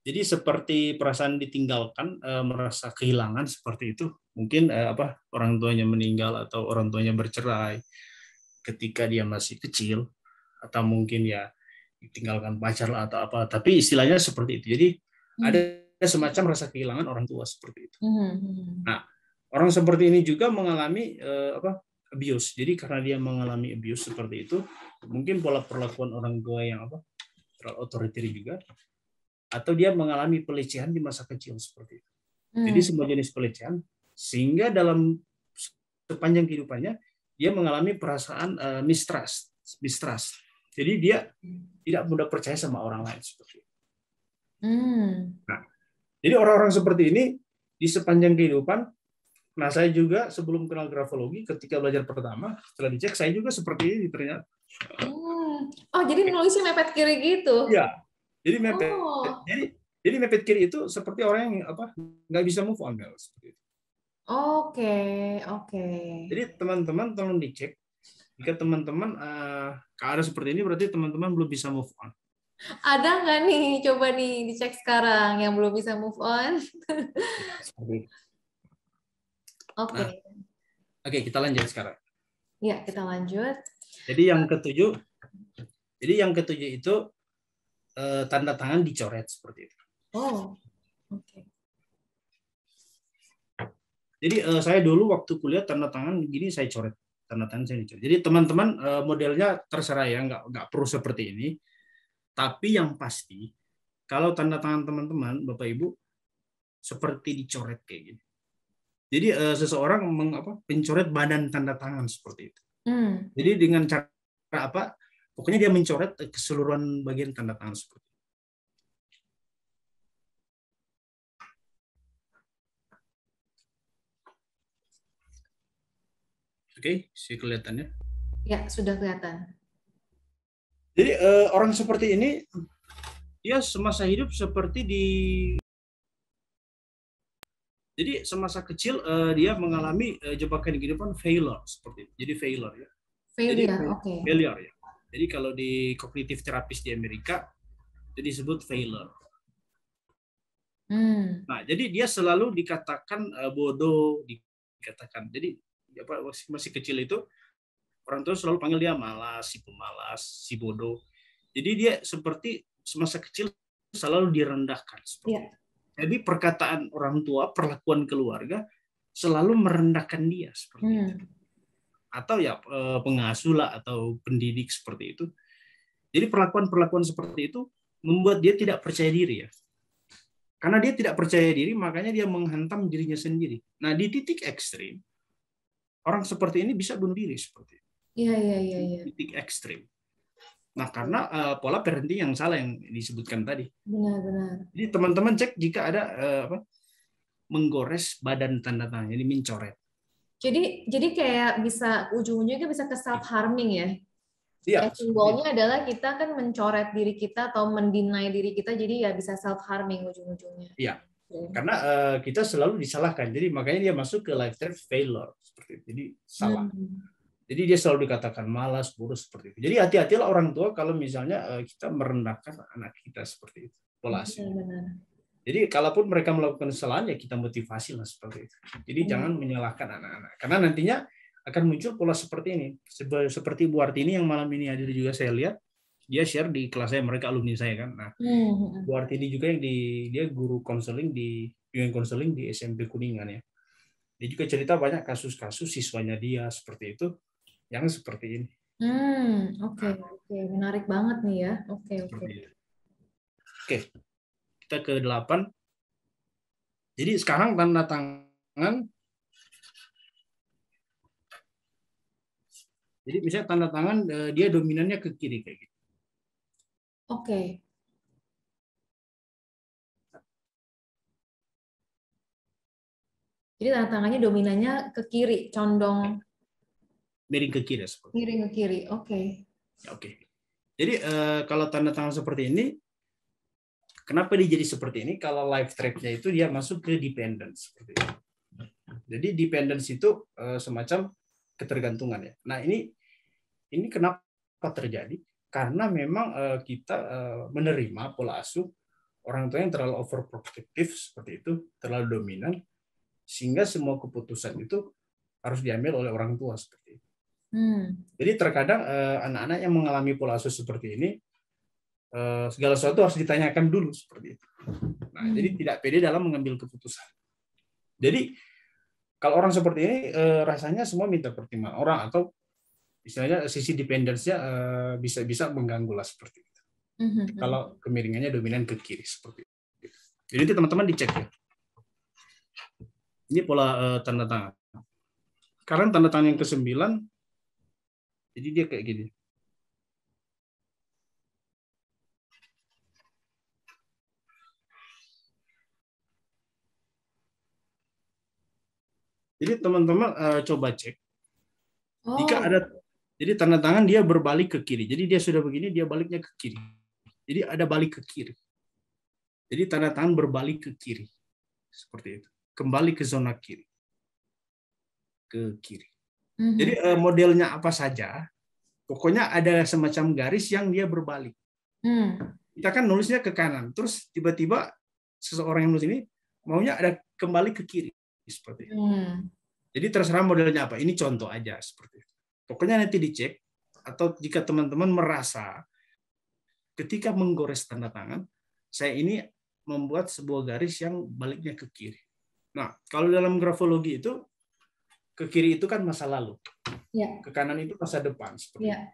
Speaker 2: Jadi seperti perasaan ditinggalkan, merasa kehilangan seperti itu. Mungkin apa orang tuanya meninggal atau orang tuanya bercerai ketika dia masih kecil, atau mungkin ya ditinggalkan pacar lah atau apa. Tapi istilahnya seperti itu. Jadi ada
Speaker 1: Hmm.
Speaker 2: semacam rasa kehilangan orang tua seperti itu.
Speaker 1: Hmm.
Speaker 2: Nah, orang seperti ini juga mengalami apa abuse. Jadi karena dia mengalami abuse seperti itu, mungkin pola perlakuan orang tua yang apa terlalu otoriter juga, atau dia mengalami pelecehan di masa kecil seperti itu. Jadi
Speaker 1: Hmm.
Speaker 2: semua jenis pelecehan, sehingga dalam sepanjang kehidupannya dia mengalami perasaan mistrust. Jadi dia tidak mudah percaya sama orang lain seperti itu.
Speaker 1: Hmm.
Speaker 2: Nah, jadi orang-orang seperti ini di sepanjang kehidupan, nah saya juga sebelum kenal grafologi, ketika belajar pertama, setelah dicek saya juga seperti ini ternyata.
Speaker 1: Hmm. Oh, jadi nulisnya mepet kiri gitu.
Speaker 2: Iya, jadi mepet.
Speaker 1: Oh.
Speaker 2: Jadi jadi mepet kiri itu seperti orang yang apa nggak bisa move on seperti itu.
Speaker 1: Oke, oke.
Speaker 2: Jadi teman-teman tolong dicek. Jika teman-teman keadaan seperti ini berarti teman-teman belum bisa move on.
Speaker 1: Ada nggak nih? Coba nih dicek sekarang yang belum bisa move on.
Speaker 2: Ya, seperti itu.
Speaker 1: Oke.
Speaker 2: Nah, oke kita lanjut sekarang.
Speaker 1: Ya, kita lanjut.
Speaker 2: Jadi yang ketujuh, itu tanda tangan dicoret seperti itu.
Speaker 1: Oh, oke.
Speaker 2: Jadi saya dulu waktu kuliah tanda tangan gini saya coret, tanda tangan saya dicoret. Jadi teman-teman modelnya terserah ya, nggak perlu seperti ini. Tapi yang pasti kalau tanda tangan teman-teman, Bapak Ibu, seperti dicoret kayak gini. Jadi seseorang mencoret badan tanda tangan seperti itu.
Speaker 1: Hmm.
Speaker 2: Jadi dengan cara apa? Pokoknya dia mencoret keseluruhan bagian tanda tangan seperti itu. Oke, sih kelihatannya.
Speaker 1: Ya, sudah kelihatan.
Speaker 2: Jadi orang seperti ini dia semasa hidup seperti di, jadi semasa kecil dia mengalami jebakan kehidupan failure seperti itu. Jadi failure ya. Jadi
Speaker 1: Failure, oke.
Speaker 2: failure ya. Jadi kalau di kognitif terapis di Amerika itu disebut failure.
Speaker 1: Hmm.
Speaker 2: Nah, jadi dia selalu dikatakan bodoh, dikatakan. Jadi apa masih kecil itu orang tua selalu panggil dia malas, si pemalas, si bodoh. Jadi dia seperti semasa kecil selalu direndahkan seperti
Speaker 1: Ya.
Speaker 2: itu. Jadi perkataan orang tua, perlakuan keluarga selalu merendahkan dia seperti itu.
Speaker 1: Hmm.
Speaker 2: Atau ya pengasuh lah atau pendidik seperti itu. Jadi perlakuan-perlakuan seperti itu membuat dia tidak percaya diri ya. Karena dia tidak percaya diri, makanya dia menghantam dirinya sendiri. Nah, di titik ekstrim, orang seperti ini bisa bunuh diri seperti itu.
Speaker 1: Iya, iya, iya, iya.
Speaker 2: Titik ekstrim. Nah, karena pola parenting yang salah yang disebutkan tadi.
Speaker 1: Benar-benar.
Speaker 2: Jadi teman-teman cek jika ada menggores badan tanda tangan, jadi mencoret.
Speaker 1: Jadi kayak bisa ujung-ujungnya bisa ke self harming ya.
Speaker 2: Iya,
Speaker 1: Kayak
Speaker 2: seperti itu.
Speaker 1: simbolnya adalah kita kan mencoret diri kita atau mendinai diri kita, jadi ya bisa self harming ujung-ujungnya.
Speaker 2: Iya,
Speaker 1: Oke.
Speaker 2: karena kita selalu disalahkan. Jadi makanya dia masuk ke lifetime failure seperti itu. Jadi salah.
Speaker 1: Hmm.
Speaker 2: Jadi dia selalu dikatakan malas, bodoh seperti itu. Jadi hati-hatilah orang tua kalau misalnya kita merendahkan anak kita seperti itu. Pola asuh.
Speaker 1: Benar-benar.
Speaker 2: Jadi kalaupun mereka melakukan kesalahan ya kita motivasi lah seperti itu. Jadi jangan menyalahkan anak-anak. Karena nantinya akan muncul pola seperti ini. Seperti Bu Artini yang malam ini hadir juga saya lihat, dia share di kelas saya, mereka alumni saya kan. Nah, Bu Artini juga yang dia guru konseling di bimbingan konseling di SMP Kuningan ya. Dia juga cerita banyak kasus-kasus siswanya dia seperti itu yang seperti ini.
Speaker 1: Oke,
Speaker 2: Nah,
Speaker 1: oke, menarik banget nih ya. Oke, oke.
Speaker 2: seperti itu. Oke, kita ke 8. Jadi sekarang tanda tangan. Jadi misalnya tanda tangan dia dominannya ke kiri kayak gitu.
Speaker 1: Oke. Jadi tanda tangannya dominannya ke kiri, condong
Speaker 2: miring ke kiri seperti itu.
Speaker 1: miring ke kiri. Oke.
Speaker 2: Ya, oke. Jadi kalau tanda tangan seperti ini, kenapa dia jadi seperti ini? Kalau live track-nya itu dia masuk ke dependence seperti itu. Jadi dependence itu semacam ketergantungan ya. Nah ini kenapa terjadi? Karena memang kita menerima pola asuh orang tua yang terlalu overprotective seperti itu, terlalu dominan, sehingga semua keputusan itu harus diambil oleh orang tua seperti itu. Jadi terkadang anak-anak yang mengalami pola asuh seperti ini, segala sesuatu harus ditanyakan dulu seperti itu. Nah, jadi tidak pede dalam mengambil keputusan. Jadi kalau orang seperti ini rasanya semua minta pertimbangan orang, atau istilahnya sisi dependence-nya bisa mengganggu lah seperti itu. Kalau kemiringannya dominan ke kiri seperti itu. Jadi itu teman-teman dicek ya. Ini pola tanda tangan. Sekarang tanda tangan yang ke-9, jadi dia kayak gini. Jadi teman-teman coba cek. Jika ada, jadi tanda tangan dia berbalik ke kiri. Jadi dia sudah begini, dia baliknya ke kiri. Jadi ada balik ke kiri. Jadi tanda tangan berbalik ke kiri. Seperti itu. Kembali ke zona kiri. Ke kiri. Jadi modelnya apa saja, pokoknya ada semacam garis yang dia berbalik. Kita kan nulisnya ke kanan, terus tiba-tiba seseorang yang nulis ini maunya ada kembali ke kiri. Seperti itu. Jadi terserah modelnya apa. Ini contoh aja seperti itu. Pokoknya nanti dicek, atau jika teman-teman merasa ketika menggores tanda tangan, saya ini membuat sebuah garis yang baliknya ke kiri. Nah, kalau dalam grafologi itu, ke kiri itu kan masa lalu, ke kanan itu masa depan. Seperti itu.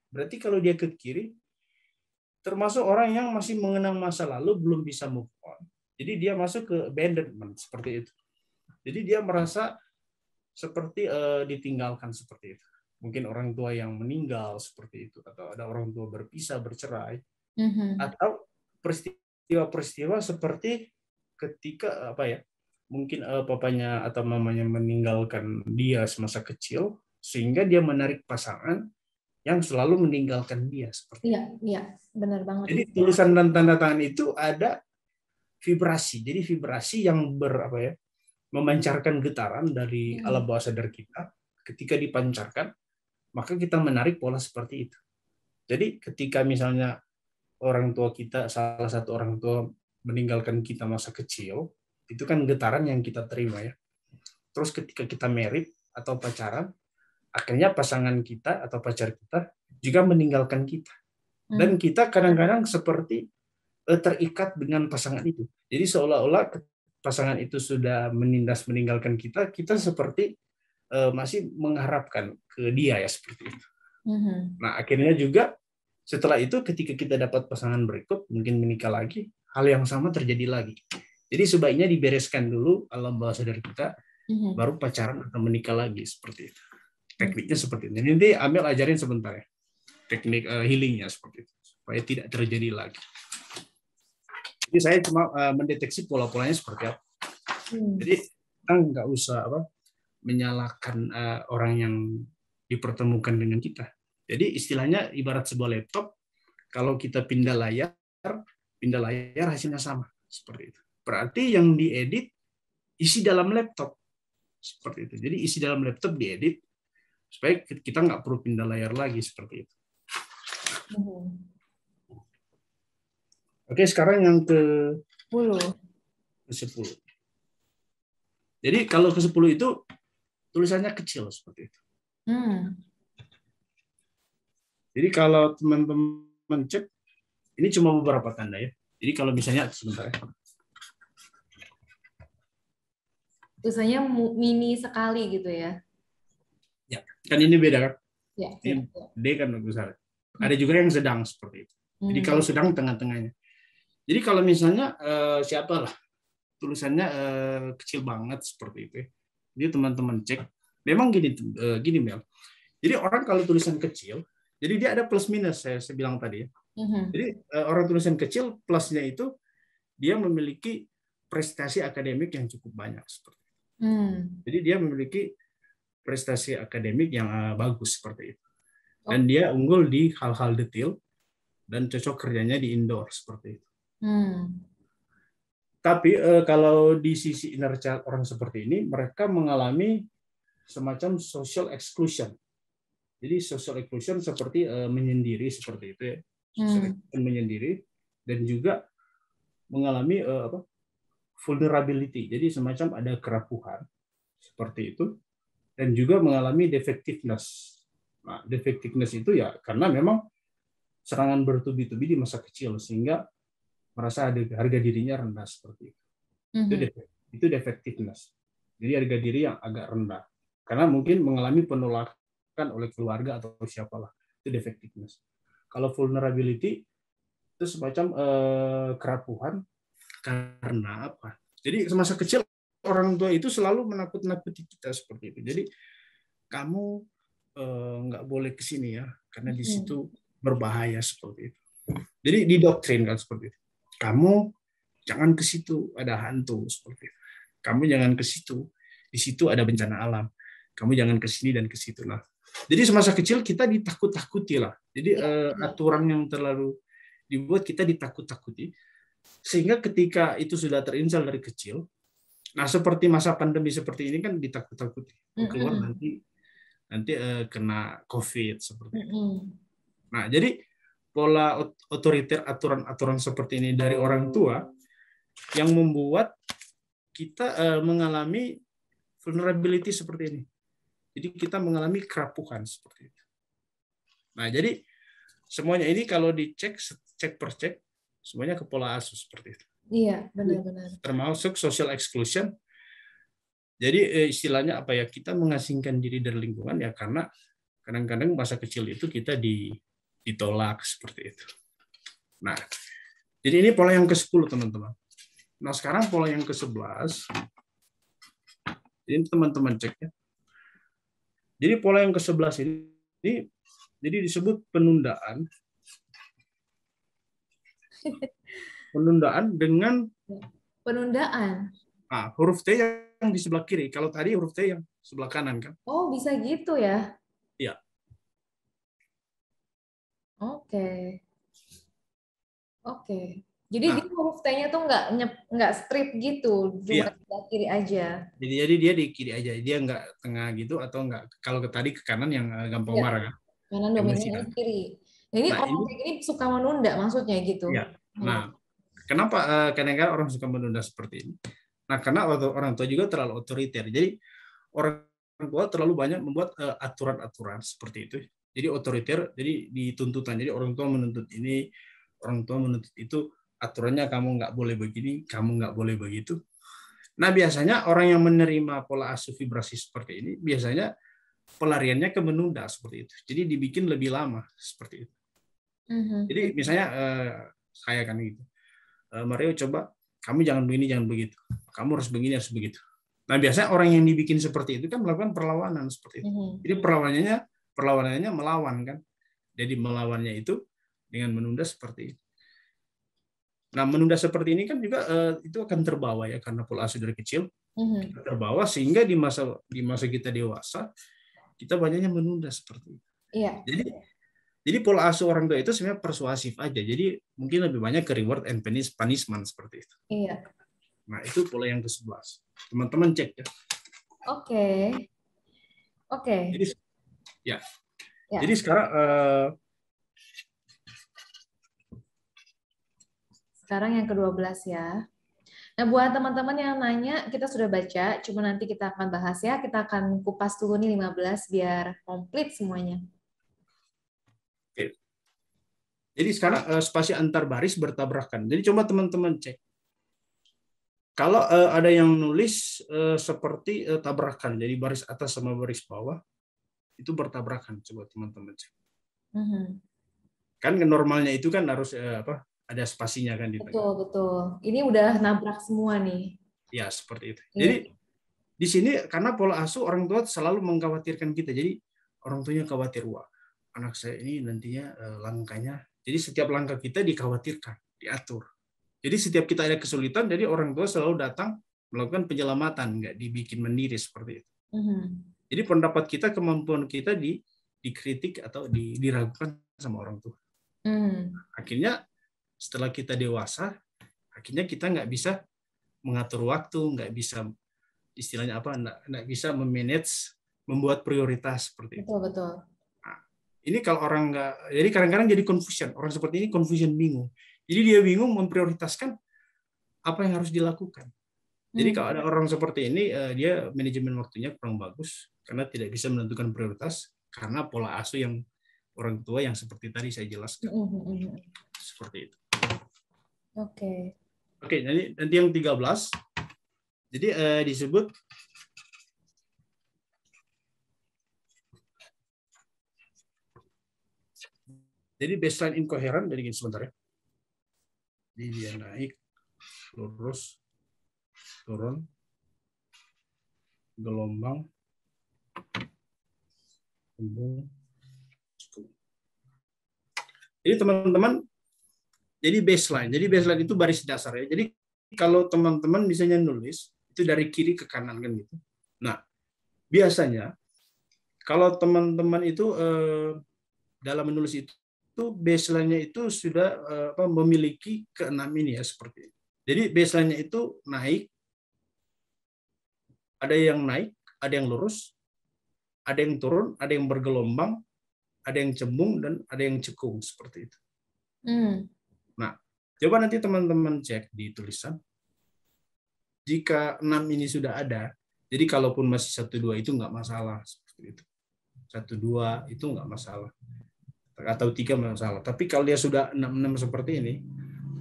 Speaker 2: Berarti kalau dia ke kiri, termasuk orang yang masih mengenang masa lalu, belum bisa move on. Jadi dia masuk ke abandonment seperti itu. Jadi dia merasa seperti ditinggalkan seperti itu. Mungkin orang tua yang meninggal seperti itu, atau ada orang tua berpisah, bercerai, atau peristiwa-peristiwa seperti ketika mungkin papanya atau mamanya meninggalkan dia semasa kecil, sehingga dia menarik pasangan yang selalu meninggalkan dia seperti itu.
Speaker 1: Iya, benar banget.
Speaker 2: Jadi tulisan dan tanda tangan itu ada vibrasi. Jadi vibrasi yang memancarkan getaran dari alam bawah sadar kita. Ketika dipancarkan, maka kita menarik pola seperti itu. Jadi ketika misalnya orang tua kita, salah satu orang tua meninggalkan kita masa kecil, itu kan getaran yang kita terima ya. Terus ketika kita married atau pacaran, akhirnya pasangan kita atau pacar kita juga meninggalkan kita. Dan kita kadang-kadang seperti terikat dengan pasangan itu. Jadi seolah-olah pasangan itu sudah meninggalkan kita, kita seperti masih mengharapkan ke dia ya seperti itu. Nah akhirnya juga setelah itu ketika kita dapat pasangan berikut, mungkin menikah lagi, hal yang sama terjadi lagi. Jadi sebaiknya dibereskan dulu alam bawah sadar kita, baru pacaran atau menikah lagi seperti itu. Tekniknya seperti itu. Nanti Amel ajarin sebentar ya, teknik healingnya seperti itu, supaya tidak terjadi lagi. Jadi saya cuma mendeteksi pola-polanya seperti apa. Jadi kita nggak usah menyalahkan orang yang dipertemukan dengan kita. Jadi istilahnya ibarat sebuah laptop, kalau kita pindah layar hasilnya sama seperti itu. Berarti yang diedit isi dalam laptop seperti itu. Jadi isi dalam laptop diedit supaya kita nggak perlu pindah layar lagi seperti itu. Oke, sekarang yang ke-10. Jadi kalau ke-10 itu tulisannya kecil seperti itu. Jadi kalau teman-teman cek, ini cuma beberapa tanda ya. Jadi kalau misalnya sebentar ya.
Speaker 1: Tulisannya mini sekali gitu ya.
Speaker 2: Ya, kan ini beda kan?
Speaker 1: Ya.
Speaker 2: Ini D kan besar. Ada juga yang sedang seperti itu. Jadi kalau sedang tengah-tengahnya. Jadi kalau misalnya siapalah tulisannya kecil banget seperti itu. Jadi teman-teman cek. Memang gini Mel. Jadi orang kalau tulisan kecil, jadi dia ada plus minus saya bilang tadi ya. Jadi orang tulisan kecil plusnya itu dia memiliki prestasi akademik yang cukup banyak seperti itu. Jadi dia memiliki prestasi akademik yang bagus seperti itu.
Speaker 1: Oh.
Speaker 2: Dan dia unggul di hal-hal detail dan cocok kerjanya di indoor seperti itu. Tapi kalau di sisi inner child orang seperti ini, mereka mengalami semacam social exclusion. Jadi social exclusion seperti menyendiri seperti itu ya. Social exclusion menyendiri dan juga mengalami vulnerability. Jadi semacam ada kerapuhan seperti itu dan juga mengalami defectiveness. Nah, defectiveness itu ya karena memang serangan bertubi-tubi di masa kecil sehingga merasa ada harga dirinya rendah seperti itu. Itu defectiveness. Jadi harga diri yang agak rendah. Karena mungkin mengalami penolakan oleh keluarga atau siapalah. Itu defectiveness. Kalau vulnerability itu semacam kerapuhan karena apa? Jadi semasa kecil orang tua itu selalu menakut-nakuti kita seperti itu. Jadi kamu nggak boleh ke sini ya, karena di situ berbahaya seperti itu. Jadi didoktrinkan seperti itu. Kamu jangan ke situ, ada hantu seperti itu. Kamu jangan ke situ, di situ ada bencana alam. Kamu jangan ke sini dan ke situ. Nah, jadi semasa kecil kita ditakut-takuti lah. Jadi aturan yang terlalu dibuat kita ditakut-takuti. Sehingga ketika itu sudah terinstall dari kecil, nah seperti masa pandemi seperti ini kan ditakut-takuti. Keluar nanti kena COVID seperti itu. Nah, jadi pola otoriter aturan-aturan seperti ini dari orang tua yang membuat kita mengalami vulnerability seperti ini. Jadi kita mengalami kerapuhan seperti itu. Nah, jadi semuanya ini kalau dicek cek per cek semuanya ke pola asuh seperti itu.
Speaker 1: Iya, benar-benar.
Speaker 2: Termasuk social exclusion. Jadi istilahnya apa ya, kita mengasingkan diri dari lingkungan ya karena kadang-kadang masa kecil itu kita ditolak seperti itu. Nah, jadi ini pola yang ke-10 teman-teman. Nah, sekarang pola yang ke-11. Ini teman-teman cek ya. Jadi pola yang ke-11 ini jadi disebut penundaan. Penundaan dengan huruf T yang di sebelah kiri. Kalau tadi huruf T yang sebelah kanan kan.
Speaker 1: Oh, bisa gitu ya?
Speaker 2: Iya.
Speaker 1: Oke. Jadi dia huruf T-nya tuh nggak strip gitu, cuma di sebelah kiri aja.
Speaker 2: Jadi dia di kiri aja, dia nggak tengah gitu atau nggak. Kalau tadi ke kanan yang gampang marah kan.
Speaker 1: Kanan dominan ini kiri. Jadi orang ini suka menunda maksudnya gitu.
Speaker 2: Iya. Nah, kenapa kadang-kadang orang suka menunda seperti ini? Nah, karena orang tua juga terlalu otoriter. Jadi orang tua terlalu banyak membuat aturan-aturan seperti itu. Jadi otoriter, jadi dituntutan. Jadi orang tua menuntut ini, orang tua menuntut itu, aturannya kamu nggak boleh begini, kamu nggak boleh begitu. Nah, biasanya orang yang menerima pola asuh vibrasi seperti ini, biasanya pelariannya ke menunda seperti itu. Jadi dibikin lebih lama seperti itu. Jadi misalnya saya kan gitu, Mario coba, kamu jangan begini, jangan begitu. Kamu harus begini, harus begitu. Nah, biasanya orang yang dibikin seperti itu kan melakukan perlawanan seperti itu. Jadi perlawanannya melawan kan. Jadi melawannya itu dengan menunda seperti itu. Nah, menunda seperti ini kan juga itu akan terbawa ya karena pola asuh dari kecil terbawa sehingga di masa kita dewasa kita banyaknya menunda seperti itu.
Speaker 1: Iya.
Speaker 2: Jadi pola asuh orang tua itu sebenarnya persuasif aja. Jadi mungkin lebih banyak ke reward and punishment seperti itu.
Speaker 1: Iya.
Speaker 2: Nah, itu pola yang ke-11. Teman-teman cek ya.
Speaker 1: Oke.
Speaker 2: Jadi sekarang
Speaker 1: yang ke-12 ya. Nah, buat teman-teman yang nanya, kita sudah baca, cuma nanti kita akan bahas ya. Kita akan kupas dulu nih 15 biar komplit semuanya.
Speaker 2: Oke. Jadi sekarang spasi antar baris bertabrakan. Jadi coba teman-teman cek. Kalau ada yang nulis seperti tabrakan, jadi baris atas sama baris bawah, itu bertabrakan. Coba teman-teman cek. Kan normalnya itu kan harus ada spasinya kan di tengah.
Speaker 1: Betul. Ini udah nabrak semua nih.
Speaker 2: Ya, seperti itu. Jadi di sini karena pola asuh orang tua selalu mengkhawatirkan kita. Jadi orang tuanya khawatir, wah, anak saya ini nantinya langkahnya. Jadi setiap langkah kita dikhawatirkan, diatur. Jadi setiap kita ada kesulitan, jadi orang tua selalu datang melakukan penyelamatan, nggak dibikin mandiri seperti itu. Jadi pendapat kita, kemampuan kita dikritik atau diragukan sama orang tua. Akhirnya setelah kita dewasa, akhirnya kita nggak bisa mengatur waktu, nggak bisa istilahnya apa, nggak bisa memanage, membuat prioritas seperti itu.
Speaker 1: Betul.
Speaker 2: Nah, ini kalau orang nggak, jadi kadang-kadang jadi confusion. Orang seperti ini confusion, bingung. Jadi dia bingung memprioritaskan apa yang harus dilakukan. Jadi kalau ada orang seperti ini, dia manajemen waktunya kurang bagus karena tidak bisa menentukan prioritas karena pola asuh yang orang tua yang seperti tadi saya jelaskan. Seperti itu.
Speaker 1: Oke,
Speaker 2: nanti yang 13. Jadi disebut jadi baseline incoherent, jadi gini sebentar ya. Jadi dia naik, lurus, turun, gelombang, embung. Jadi teman-teman, jadi baseline itu baris dasar ya. Jadi kalau teman-teman misalnya nulis itu dari kiri ke kanan kan gitu. Nah, biasanya kalau teman-teman itu dalam menulis itu baseline-nya itu sudah memiliki keenam ini ya seperti ini. Jadi baseline-nya itu naik, ada yang naik, ada yang lurus, ada yang turun, ada yang bergelombang, ada yang cembung, dan ada yang cekung seperti itu. Nah, coba nanti teman-teman cek di tulisan. Jika 6 ini sudah ada, jadi kalaupun masih 1-2 itu nggak masalah seperti itu. 1-2 itu nggak masalah. Atau 3 masalah. Tapi kalau dia sudah 6-6 seperti ini,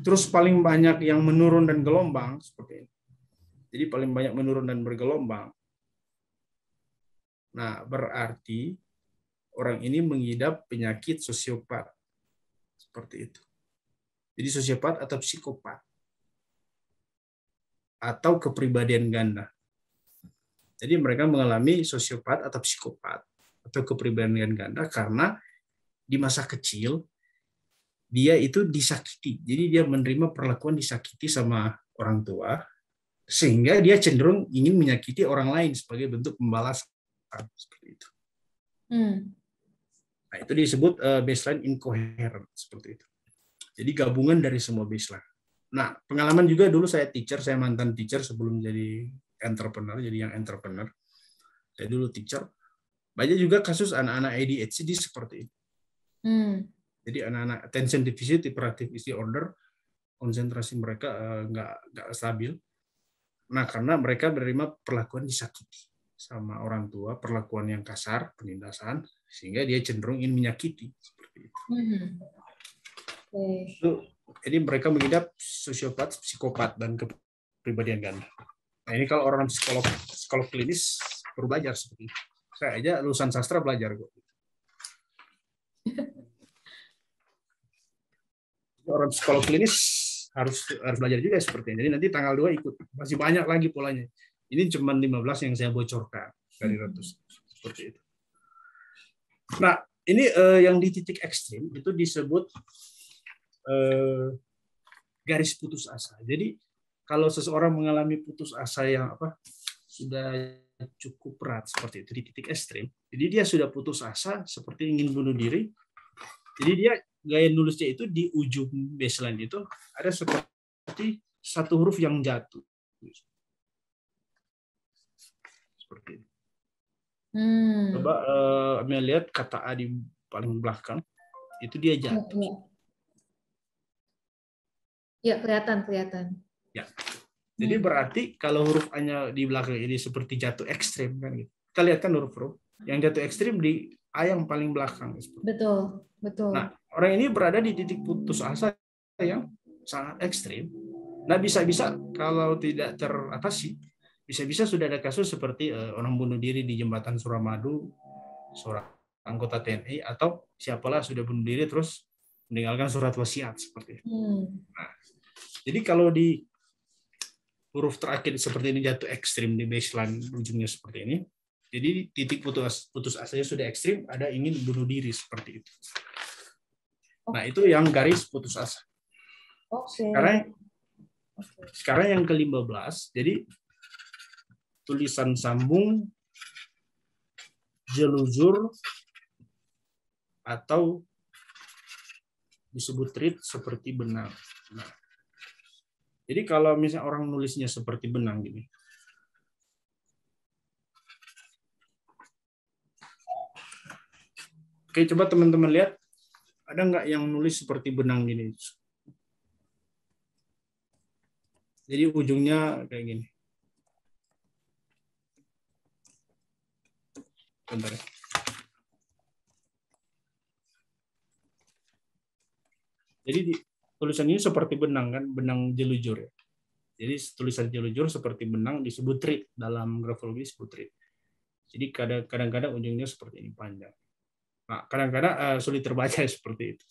Speaker 2: terus paling banyak yang menurun dan gelombang seperti ini. Jadi paling banyak menurun dan bergelombang. Nah, berarti orang ini mengidap penyakit sosiopat. Seperti itu. Jadi sosiopat atau psikopat. Atau kepribadian ganda. Jadi mereka mengalami sosiopat atau psikopat atau kepribadian ganda karena di masa kecil dia itu disakiti. Jadi dia menerima perlakuan disakiti sama orang tua sehingga dia cenderung ingin menyakiti orang lain sebagai bentuk pembalasan seperti itu. Nah, itu disebut baseline incoherent seperti itu. Jadi gabungan dari semua baseline. Nah, pengalaman juga dulu saya mantan teacher sebelum jadi entrepreneur, jadi yang entrepreneur. Saya dulu teacher. Banyak juga kasus anak-anak ADHD seperti itu. Jadi anak-anak attention deficit hyperactive disorder, konsentrasi mereka nggak stabil. Nah, karena mereka menerima perlakuan disakiti sama orang tua, perlakuan yang kasar, penindasan, sehingga dia cenderung ingin menyakiti seperti itu. Jadi mereka mengidap sosiopat, psikopat, dan kepribadian ganda. Nah, ini kalau orang psikolog klinis baru belajar seperti itu. Saya aja lulusan sastra belajar kok. Orang psikolog klinis harus belajar juga seperti ini. Jadi nanti tanggal 2 ikut. Masih banyak lagi polanya. Ini cuma 15 yang saya bocorkan dari ratus. Seperti itu. Nah, ini yang di titik ekstrim itu disebut garis putus asa. Jadi kalau seseorang mengalami putus asa yang sudah cukup berat seperti itu di titik ekstrim, jadi dia sudah putus asa seperti ingin bunuh diri. Jadi dia gaya nulisnya itu di ujung baseline itu ada seperti satu huruf yang jatuh. Seperti itu. Coba melihat kata A di paling belakang, itu dia jatuh.
Speaker 1: Ya, kelihatan.
Speaker 2: Ya. Jadi berarti kalau huruf A-nya di belakang ini seperti jatuh ekstrim kan gitu. Kita lihat kan huruf-huruf yang jatuh ekstrim di A yang paling belakang.
Speaker 1: Betul.
Speaker 2: Nah, orang ini berada di titik putus asa yang sangat ekstrim. Nah, bisa-bisa kalau tidak teratasi, bisa-bisa sudah ada kasus seperti orang bunuh diri di jembatan Suramadu, seorang anggota TNI, atau siapalah sudah bunuh diri terus meninggalkan surat wasiat seperti itu. Nah, jadi kalau di huruf terakhir seperti ini jatuh ekstrim di baseline ujungnya seperti ini, jadi titik putus asanya sudah ekstrim, ada ingin bunuh diri seperti itu. Nah, itu yang garis putus asa. Sekarang yang ke-15, jadi tulisan sambung, jelujur, atau disebut reed seperti benang. Nah, jadi kalau misalnya orang nulisnya seperti benang gini, oke, coba teman-teman lihat, ada nggak yang nulis seperti benang gini? Jadi ujungnya kayak gini. Bentar ya. Jadi tulisan ini seperti benang kan, benang jelujur ya. Jadi tulisan jelujur seperti benang disebut reed, dalam grafologi disebut reed. Jadi kadang-kadang ujungnya seperti ini panjang. Nah, kadang-kadang sulit terbaca seperti itu.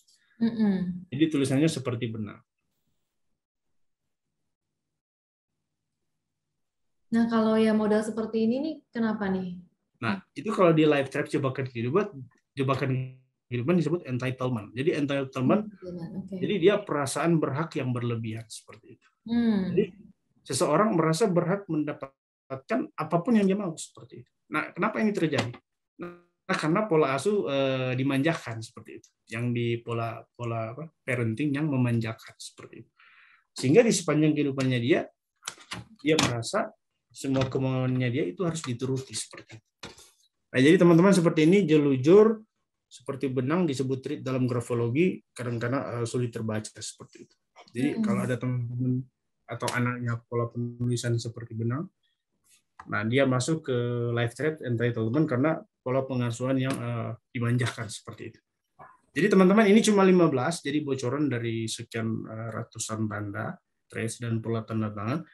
Speaker 2: Jadi tulisannya seperti benang.
Speaker 1: Nah, kalau yang model seperti ini nih, kenapa nih?
Speaker 2: Nah, itu kalau di live trap jebakan kehidupan disebut entitlement. Jadi entitlement, jadi dia perasaan berhak yang berlebihan seperti itu. Jadi seseorang merasa berhak mendapatkan apapun yang dia mau seperti itu. Nah, kenapa ini terjadi? Nah, karena pola asuh dimanjakan seperti itu. Yang di pola parenting yang memanjakan seperti itu. Sehingga di sepanjang kehidupannya dia merasa semua kemauannya dia itu harus dituruti seperti itu. Nah, jadi teman-teman seperti ini jelujur seperti benang disebut reed dalam grafologi, kadang-kadang sulit terbaca seperti itu. Jadi kalau ada teman-teman atau anaknya pola penulisan seperti benang, nah dia masuk ke live thread entitlement karena pola pengasuhan yang dimanjakan seperti itu. Jadi teman-teman ini cuma 15, jadi bocoran dari sekian ratusan tanda trace dan pola tanda tangan.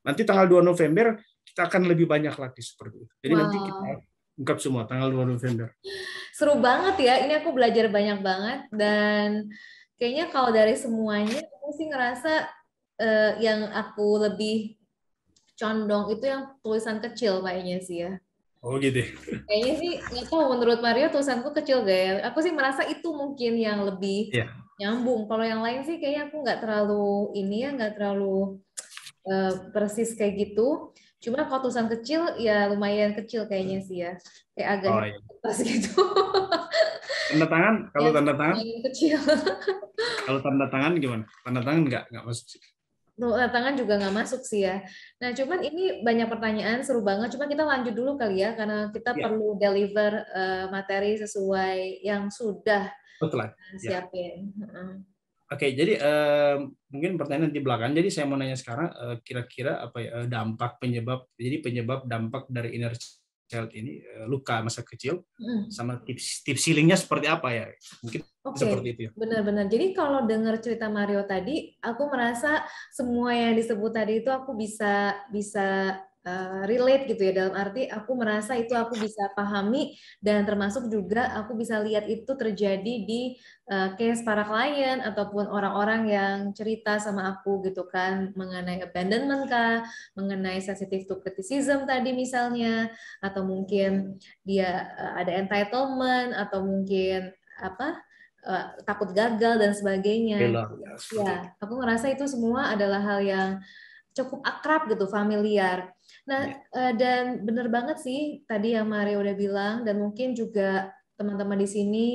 Speaker 2: Nanti tanggal 2 November kita akan lebih banyak lagi seperti itu. Jadi nanti kita ungkap semua tanggal 2 November.
Speaker 1: Seru banget ya, ini aku belajar banyak banget, dan kayaknya kalau dari semuanya aku sih ngerasa yang aku lebih condong itu yang tulisan kecil kayaknya sih ya.
Speaker 2: Oh gitu.
Speaker 1: Kayaknya sih nggak tahu, menurut Mario tulisanku kecil gak ya? Aku sih merasa itu mungkin yang lebih nyambung. Kalau yang lain sih kayaknya aku nggak terlalu nggak terlalu persis kayak gitu. Cuma kalau tulisan kecil ya lumayan kecil kayaknya sih ya. Kayak agak pas gitu.
Speaker 2: Tanda tangan, kalau tanda tangan
Speaker 1: kecil.
Speaker 2: Kalau tanda tangan gimana? Tanda tangan nggak masuk sih.
Speaker 1: Tanda tangan juga nggak masuk sih ya. Nah, cuman ini banyak pertanyaan, seru banget. Cuma kita lanjut dulu kali ya, karena kita perlu deliver materi sesuai yang sudah siapin.
Speaker 2: Oke, jadi mungkin pertanyaan di belakang. Jadi saya mau nanya sekarang, kira-kira apa ya dampak penyebab dampak dari inner child ini, luka masa kecil, sama tips healingnya seperti apa ya? Mungkin seperti itu ya.
Speaker 1: Benar-benar. Jadi kalau dengar cerita Mario tadi, aku merasa semua yang disebut tadi itu aku bisa relate gitu ya, dalam arti aku merasa itu aku bisa pahami, dan termasuk juga aku bisa lihat itu terjadi di case para klien ataupun orang-orang yang cerita sama aku gitu kan, mengenai abandonment kah, mengenai sensitive to criticism tadi misalnya, atau mungkin dia ada entitlement, atau mungkin takut gagal dan sebagainya. Ya, aku ngerasa itu semua adalah hal yang cukup akrab gitu, familiar. Nah, dan bener banget sih tadi yang Maria udah bilang, dan mungkin juga teman-teman di sini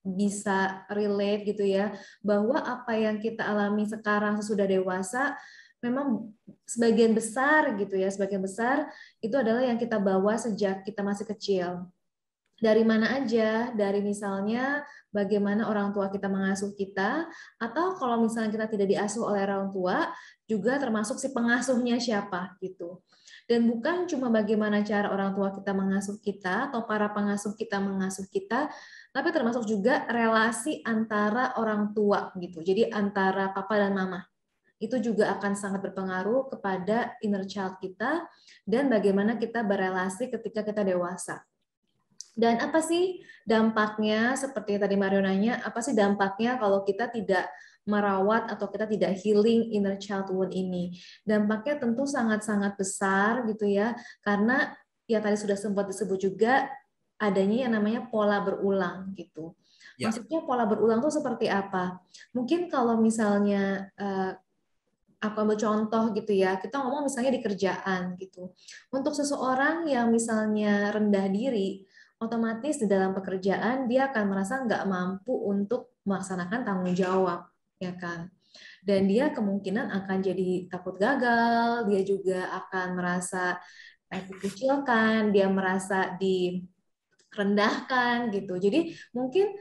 Speaker 1: bisa relate gitu ya, bahwa apa yang kita alami sekarang sesudah dewasa memang sebagian besar gitu ya, sebagian besar itu adalah yang kita bawa sejak kita masih kecil. Dari mana aja, dari misalnya bagaimana orang tua kita mengasuh kita, atau kalau misalnya kita tidak diasuh oleh orang tua, juga termasuk si pengasuhnya siapa gitu. Dan bukan cuma bagaimana cara orang tua kita mengasuh kita atau para pengasuh kita mengasuh kita, tapi termasuk juga relasi antara orang tua gitu. Jadi antara papa dan mama. Itu juga akan sangat berpengaruh kepada inner child kita dan bagaimana kita berelasi ketika kita dewasa. Dan apa sih dampaknya, seperti tadi Mario nanya, apa sih dampaknya kalau kita tidak merawat atau kita tidak healing inner child wound ini? Dampaknya tentu sangat-sangat besar gitu ya, karena ya tadi sudah sempat disebut juga adanya yang namanya pola berulang gitu. Maksudnya pola berulang itu seperti apa? Mungkin kalau misalnya aku ambil contoh gitu ya, kita ngomong misalnya di kerjaan gitu. Untuk seseorang yang misalnya rendah diri, otomatis di dalam pekerjaan dia akan merasa nggak mampu untuk melaksanakan tanggung jawab, ya kan? Dan dia kemungkinan akan jadi takut gagal, dia juga akan merasa dikucilkan, dia merasa direndahkan gitu. Jadi mungkin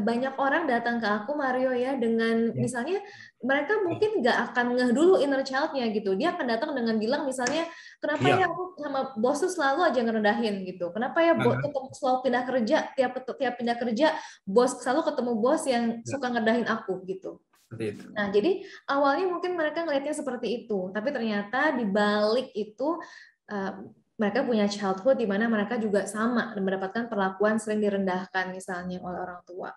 Speaker 1: banyak orang datang ke aku Mario ya dengan
Speaker 2: Ya.
Speaker 1: misalnya mereka mungkin nggak akan ngeh dulu inner child-nya gitu. Dia akan datang dengan bilang misalnya kenapa ya
Speaker 2: Iya.
Speaker 1: aku sama bos tuh selalu aja ngerendahin gitu. Kenapa ya bos
Speaker 2: Nah,
Speaker 1: ketemu selalu pindah kerja tiap pindah kerja bos selalu ketemu bos yang
Speaker 2: ya,
Speaker 1: suka ngerendahin aku gitu.
Speaker 2: seperti itu.
Speaker 1: Nah, jadi awalnya mungkin mereka ngelihatnya seperti itu, tapi ternyata di balik itu eh, mereka punya childhood di mana mereka juga sama dan mendapatkan perlakuan sering direndahkan misalnya oleh orang tua.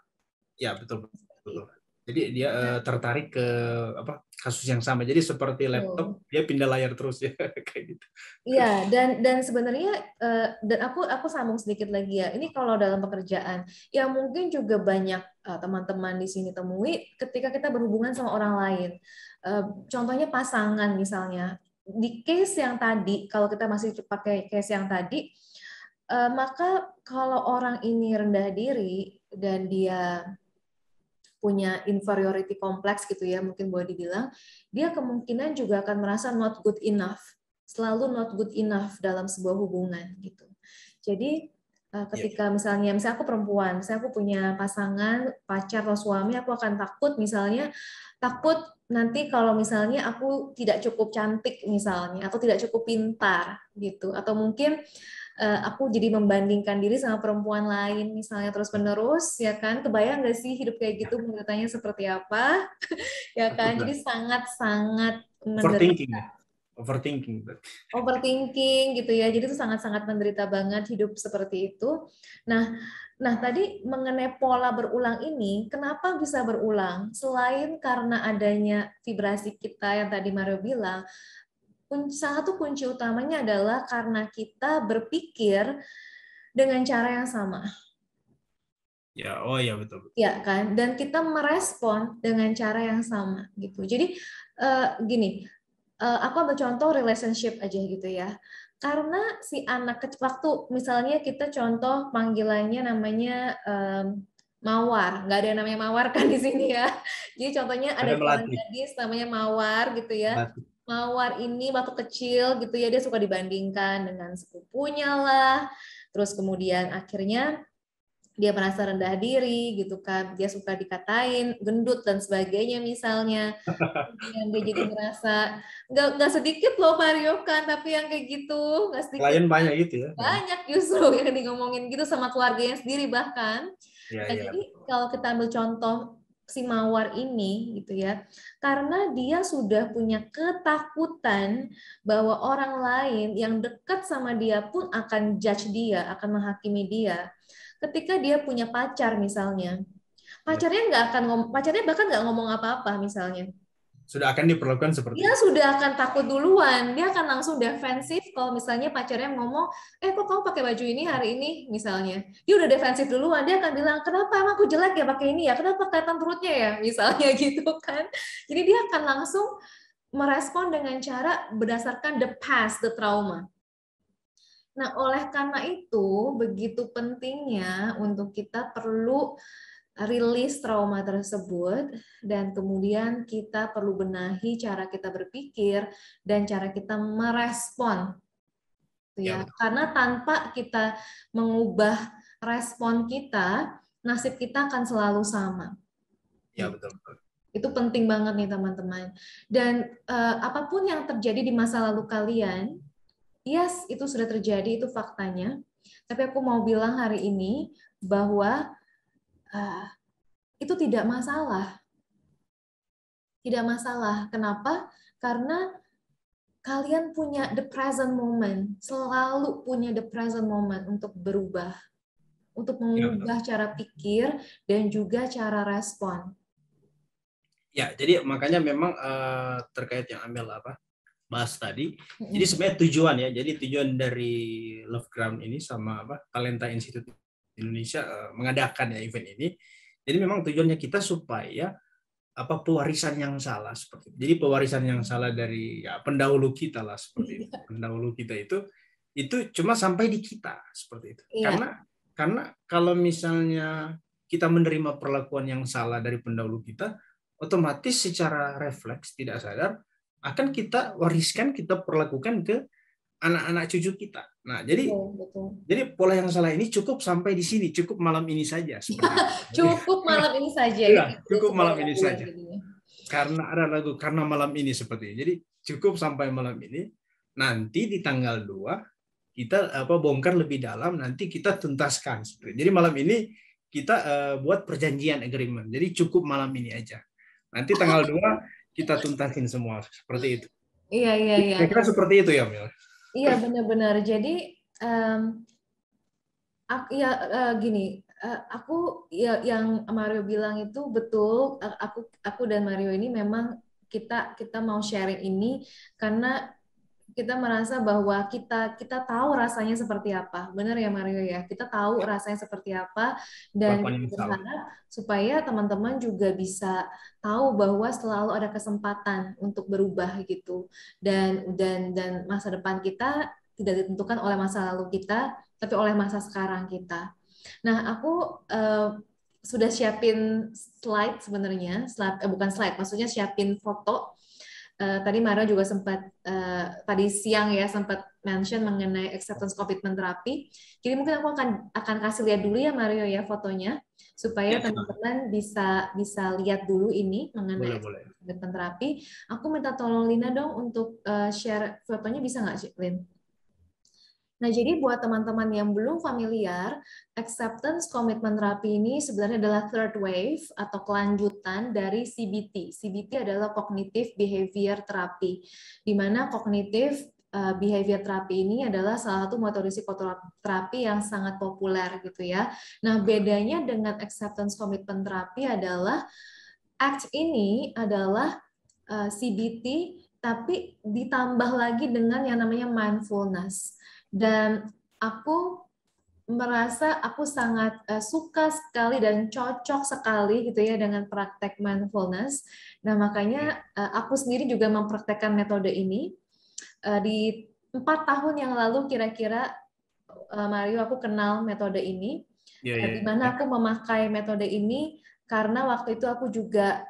Speaker 2: Ya, betul,
Speaker 1: Seperti
Speaker 2: betul.
Speaker 1: itu.
Speaker 2: Jadi dia tertarik ke apa kasus yang sama. Jadi seperti laptop,
Speaker 1: Betul.
Speaker 2: dia pindah layar terus ya, kayak gitu.
Speaker 1: Iya, dan sebenarnya dan aku sambung sedikit lagi ya. Ini kalau dalam pekerjaan, yang mungkin juga banyak teman-teman di sini temui ketika kita berhubungan sama orang lain. Contohnya pasangan misalnya. Di case yang tadi, kalau kita masih pakai case yang tadi, maka kalau orang ini rendah diri dan dia punya inferiority complex gitu ya, mungkin boleh dibilang, dia kemungkinan juga akan merasa not good enough, selalu not good enough dalam sebuah hubungan gitu. Jadi
Speaker 2: Iya,
Speaker 1: ketika misalnya aku perempuan, misalnya aku punya pasangan, pacar atau suami, aku akan takut nanti kalau misalnya aku tidak cukup cantik misalnya, atau tidak cukup pintar gitu, atau mungkin aku jadi membandingkan diri sama perempuan lain misalnya terus-menerus ya kan, kebayang nggak sih hidup kayak gitu menderitanya seperti apa ya
Speaker 2: takut
Speaker 1: kan,
Speaker 2: lah.
Speaker 1: jadi sangat-sangat
Speaker 2: Overthinking
Speaker 1: menderita,
Speaker 2: ya. Overthinking.
Speaker 1: overthinking gitu ya, jadi itu sangat-sangat menderita banget hidup seperti itu. Nah, tadi mengenai pola berulang ini, kenapa bisa berulang? Selain karena adanya vibrasi kita yang tadi Mario bilang, salah satu kunci utamanya adalah karena kita berpikir dengan cara yang sama,
Speaker 2: Ya, oh ya betul.
Speaker 1: ya kan? Dan kita merespon dengan cara yang sama, gitu. Jadi gini, aku ambil contoh relationship aja gitu ya. Karena si anak kecil, waktu misalnya kita contoh panggilannya namanya Mawar, nggak ada yang namanya Mawar kan di sini ya. Jadi contohnya ada
Speaker 2: Ada
Speaker 1: seorang
Speaker 2: melatih.
Speaker 1: gadis namanya Mawar gitu ya.
Speaker 2: Melatih.
Speaker 1: Mawar ini waktu kecil gitu ya, dia suka dibandingkan dengan sepupunya lah. Terus kemudian akhirnya dia merasa rendah diri gitu kan, dia suka dikatain gendut dan sebagainya misalnya. Kemudian dia jadi ngerasa nggak sedikit loh Mario kan, tapi yang kayak gitu nggak sedikit,
Speaker 2: Klien banyak gitu ya.
Speaker 1: banyak justru yang ngomongin gitu sama keluarganya sendiri bahkan.
Speaker 2: Ya,
Speaker 1: Nah,
Speaker 2: ya,
Speaker 1: jadi
Speaker 2: betul.
Speaker 1: kalau kita ambil contoh si Mawar ini gitu ya, karena dia sudah punya ketakutan bahwa orang lain yang dekat sama dia pun akan judge dia, akan menghakimi dia. Ketika dia punya pacar misalnya,
Speaker 2: Ya.
Speaker 1: pacarnya bahkan nggak ngomong apa-apa misalnya,
Speaker 2: Sudah akan diperlakukan seperti
Speaker 1: dia
Speaker 2: itu.
Speaker 1: sudah akan takut duluan, dia akan langsung defensif kalau misalnya pacarnya ngomong, kok kamu pakai baju ini hari ini misalnya, dia udah defensif duluan, dia akan bilang kenapa emang aku jelek ya pakai ini ya, kenapa kelihatan perutnya ya misalnya gitu kan. Jadi dia akan langsung merespon dengan cara berdasarkan the past, the trauma. Nah, oleh karena itu, begitu pentingnya untuk kita perlu rilis trauma tersebut, dan kemudian kita perlu benahi cara kita berpikir dan cara kita merespon, gitu
Speaker 2: Ya,
Speaker 1: ya.
Speaker 2: betul.
Speaker 1: Karena tanpa kita mengubah respon kita, nasib kita akan selalu sama.
Speaker 2: Ya, betul, betul.
Speaker 1: Itu penting banget nih teman-teman. Dan apapun yang terjadi di masa lalu kalian, yes, itu sudah terjadi, itu faktanya. Tapi aku mau bilang hari ini bahwa uh, itu tidak masalah. Tidak masalah. Kenapa? Karena kalian punya the present moment. Selalu punya the present moment untuk berubah. Untuk
Speaker 2: Ya, betul.
Speaker 1: mengubah cara pikir dan juga cara respon.
Speaker 2: Ya, jadi makanya memang terkait yang Amel bahas tadi. Jadi sebenarnya tujuan ya. Jadi tujuan dari Love Ground ini sama Talenta Institute Indonesia mengadakan ya event ini. Jadi memang tujuannya kita supaya pewarisan yang salah seperti itu. Jadi pewarisan yang salah dari ya pendahulu kita lah seperti itu. Pendahulu kita itu cuma sampai di kita seperti itu.
Speaker 1: Iya.
Speaker 2: Karena kalau misalnya kita menerima perlakuan yang salah dari pendahulu kita, otomatis secara refleks tidak sadar akan kita wariskan, kita perlakukan ke anak-anak cucu kita. Nah,
Speaker 1: Betul.
Speaker 2: jadi pola yang salah ini cukup sampai di sini, cukup malam ini saja seperti itu.
Speaker 1: Cukup malam ini saja.
Speaker 2: Iya,
Speaker 1: Gitu,
Speaker 2: cukup malam ini
Speaker 1: lagu
Speaker 2: saja.
Speaker 1: gitu ya.
Speaker 2: Karena ada lagu karena malam ini seperti ini. Jadi cukup sampai malam ini. Nanti di tanggal 2 kita bongkar lebih dalam, nanti kita tuntaskan. Jadi malam ini kita buat perjanjian agreement. Jadi cukup malam ini aja. Nanti tanggal 2 kita tuntasin semua seperti itu.
Speaker 1: Iya.
Speaker 2: Kira-kira seperti itu ya, Mil.
Speaker 1: Iya, benar-benar. Jadi gini, aku ya yang Mario bilang itu betul. Aku dan Mario ini memang kita mau sharing ini karena kita merasa bahwa kita tahu rasanya seperti apa. Benar ya Mario ya? Kita tahu rasanya seperti apa dan berharap supaya teman-teman juga bisa tahu bahwa selalu ada kesempatan untuk berubah gitu. Dan masa depan kita tidak ditentukan oleh masa lalu kita, tapi oleh masa sekarang kita. Nah, aku sudah siapin slide sebenarnya, bukan slide, maksudnya siapin foto. Tadi Mario juga sempat tadi siang ya sempat mention mengenai acceptance commitment terapi. Jadi mungkin aku akan kasih lihat dulu ya Mario ya fotonya supaya teman-teman bisa lihat dulu ini mengenai acceptance commitment terapi. Aku minta tolong Lina dong untuk share fotonya, bisa nggak sih Lin? Nah, jadi buat teman-teman yang belum familiar, acceptance commitment terapi ini sebenarnya adalah third wave atau kelanjutan dari CBT. CBT adalah cognitive behavior therapy, di mana cognitive behavior terapi ini adalah salah satu metode psikoterapi yang sangat populer gitu ya. Nah, bedanya dengan acceptance commitment terapi adalah ACT ini adalah CBT tapi ditambah lagi dengan yang namanya mindfulness. Dan aku merasa aku sangat suka sekali dan cocok sekali gitu ya dengan praktek mindfulness. Nah, makanya aku sendiri juga mempraktekkan metode ini. Di 4 tahun yang lalu kira-kira Mario aku kenal metode ini. Di mana aku memakai metode ini karena waktu itu aku juga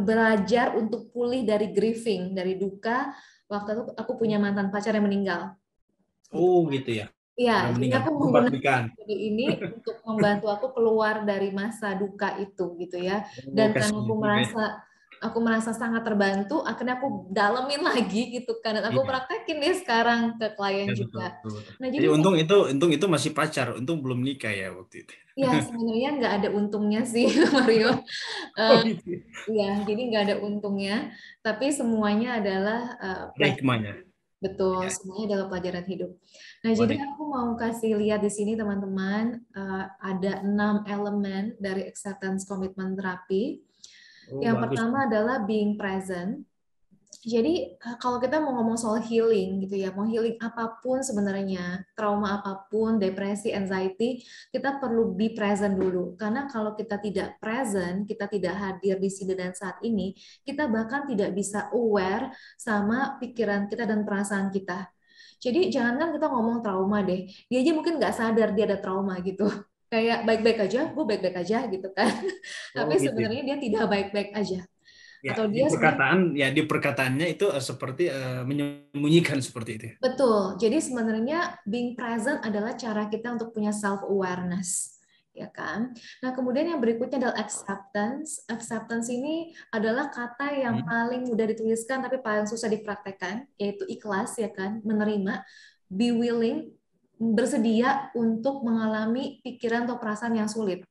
Speaker 1: belajar untuk pulih dari grieving, dari duka. Waktu itu aku punya mantan pacar yang meninggal.
Speaker 2: Oh gitu ya.
Speaker 1: Iya, jadi aku menggunakan metode ini untuk membantu aku keluar dari masa duka itu gitu ya. Dan karena aku merasa sangat terbantu, akhirnya aku dalemin lagi gitu kan. Dan aku praktekin deh sekarang ke klien juga.
Speaker 2: Betul.
Speaker 1: Nah,
Speaker 2: jadi untung itu masih pacar, untung belum nikah ya waktu itu.
Speaker 1: Ya sebenarnya nggak ada untungnya sih Mario. Iya, jadi nggak ada untungnya. Tapi semuanya adalah
Speaker 2: hikmahnya.
Speaker 1: Betul, semuanya adalah pelajaran hidup. Nah, jadi aku mau kasih lihat di sini teman-teman, ada 6 elemen dari acceptance commitment terapi. Yang pertama adalah being present. Jadi kalau kita mau ngomong soal healing gitu ya, mau healing apapun sebenarnya, trauma apapun, depresi, anxiety, kita perlu be present dulu. Karena kalau kita tidak present, kita tidak hadir di sini dan saat ini, kita bahkan tidak bisa aware sama pikiran kita dan perasaan kita. Jadi jangankan kita ngomong trauma deh, dia aja mungkin nggak sadar dia ada trauma gitu. Kayak baik-baik aja, gue baik-baik aja gitu kan. Tapi sebenarnya dia tidak baik-baik aja.
Speaker 2: Ya,
Speaker 1: Atau dia
Speaker 2: di perkataannya itu seperti menyembunyikan seperti itu.
Speaker 1: Betul. Jadi sebenarnya being present adalah cara kita untuk punya self awareness, ya kan? Nah, kemudian yang berikutnya adalah acceptance. Acceptance ini adalah kata yang paling mudah dituliskan tapi paling susah dipraktekkan, yaitu ikhlas, ya kan? Menerima, be willing, bersedia untuk mengalami pikiran atau perasaan yang sulit.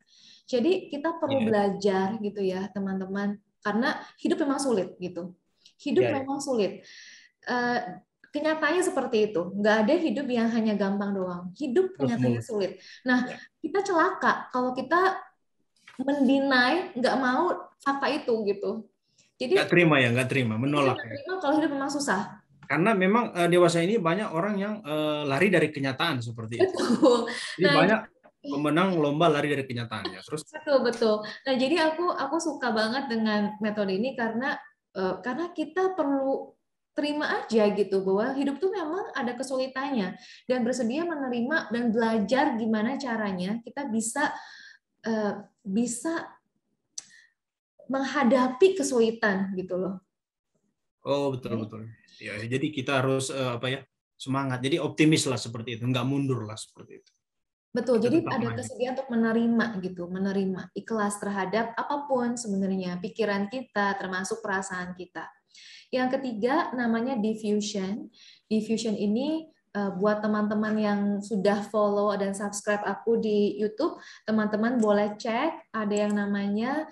Speaker 1: Jadi kita perlu belajar gitu ya, teman-teman. Karena hidup memang sulit gitu. Hidup memang sulit. Kenyataannya seperti itu. Nggak ada hidup yang hanya gampang doang. Hidup kenyataannya sulit. Nah, kita celaka kalau kita mendinai, nggak mau fakta itu gitu. Jadi
Speaker 2: nggak terima, menolak.
Speaker 1: Nggak terima kalau hidup memang susah.
Speaker 2: Karena memang dewasa ini banyak orang yang lari dari kenyataan seperti itu.
Speaker 1: Betul.
Speaker 2: Jadi pemenang lomba lari dari kenyataannya. Terus
Speaker 1: Betul. Nah, jadi aku suka banget dengan metode ini karena kita perlu terima aja gitu bahwa hidup tuh memang ada kesulitannya dan bersedia menerima dan belajar gimana caranya kita bisa menghadapi kesulitan gitu loh.
Speaker 2: oh betul. Ya, jadi kita harus apa ya? Semangat. Jadi optimis lah seperti itu, nggak mundur lah seperti itu.
Speaker 1: Betul,
Speaker 2: Kita
Speaker 1: jadi
Speaker 2: tetap
Speaker 1: ada
Speaker 2: maju.
Speaker 1: kesediaan untuk menerima gitu, menerima ikhlas terhadap apapun sebenarnya pikiran kita, termasuk perasaan kita. Yang ketiga namanya diffusion. Diffusion ini buat teman-teman yang sudah follow dan subscribe aku di YouTube, teman-teman boleh cek ada yang namanya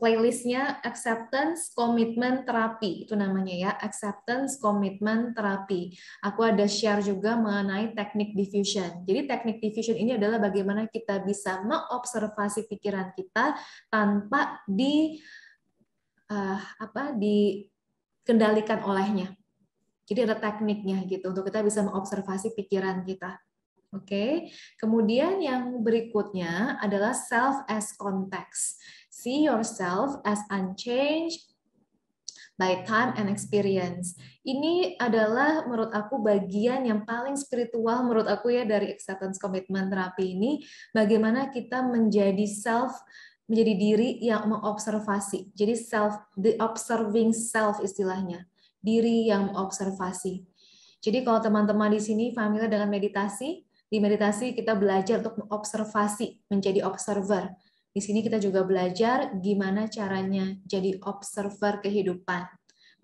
Speaker 1: playlistnya Acceptance Commitment Therapy, itu namanya ya, Acceptance Commitment Therapy. Aku ada share juga mengenai teknik diffusion. Jadi teknik diffusion ini adalah bagaimana kita bisa mengobservasi pikiran kita tanpa dikendalikan olehnya. Jadi ada tekniknya gitu untuk kita bisa mengobservasi pikiran kita. Oke. Kemudian yang berikutnya adalah self as context. See yourself as unchanged by time and experience. Ini adalah menurut aku bagian yang paling spiritual menurut aku ya dari acceptance commitment terapi ini, bagaimana kita menjadi diri yang mengobservasi. Jadi the observing self istilahnya. Diri yang mengobservasi. Jadi kalau teman-teman di sini familiar dengan meditasi, di meditasi kita belajar untuk mengobservasi, menjadi observer. Di sini kita juga belajar gimana caranya jadi observer kehidupan.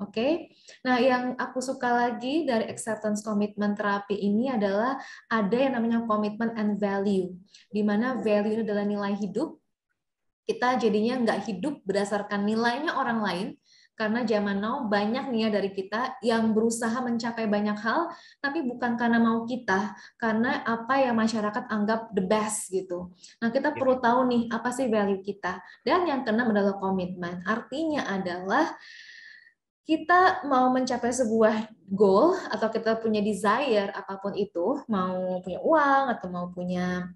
Speaker 1: Oke. Nah, yang aku suka lagi dari acceptance commitment terapi ini adalah ada yang namanya commitment and value. Di mana value adalah nilai hidup. Kita jadinya nggak hidup berdasarkan nilainya orang lain, karena zaman now banyak nih ya dari kita yang berusaha mencapai banyak hal, tapi bukan karena mau kita, karena apa yang masyarakat anggap the best gitu. Nah, kita perlu tahu nih apa sih value kita. Dan yang keenam adalah komitmen. Artinya adalah kita mau mencapai sebuah goal atau kita punya desire apapun itu, mau punya uang atau mau punya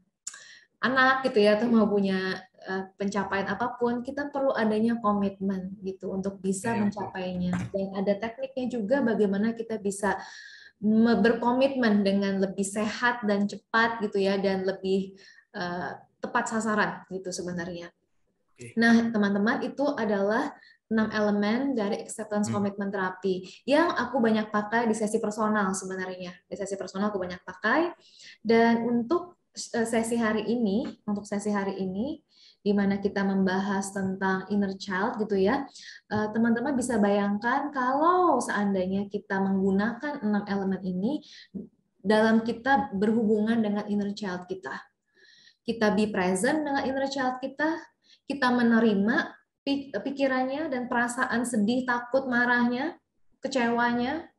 Speaker 1: anak gitu ya, atau mau punya pencapaian apapun, kita perlu adanya komitmen gitu untuk bisa mencapainya. Dan ada tekniknya juga bagaimana kita bisa berkomitmen dengan lebih sehat dan cepat gitu ya, dan lebih tepat sasaran gitu sebenarnya. Nah, teman-teman, itu adalah 6 elemen dari acceptance commitment terapi yang aku banyak pakai di sesi personal sebenarnya. Di sesi personal aku banyak pakai. Dan untuk sesi hari ini, di mana kita membahas tentang inner child gitu ya, teman-teman bisa bayangkan kalau seandainya kita menggunakan 6 elemen ini dalam kita berhubungan dengan inner child kita. Kita be present dengan inner child kita menerima pikirannya dan perasaan sedih, takut, marahnya, kecewanya.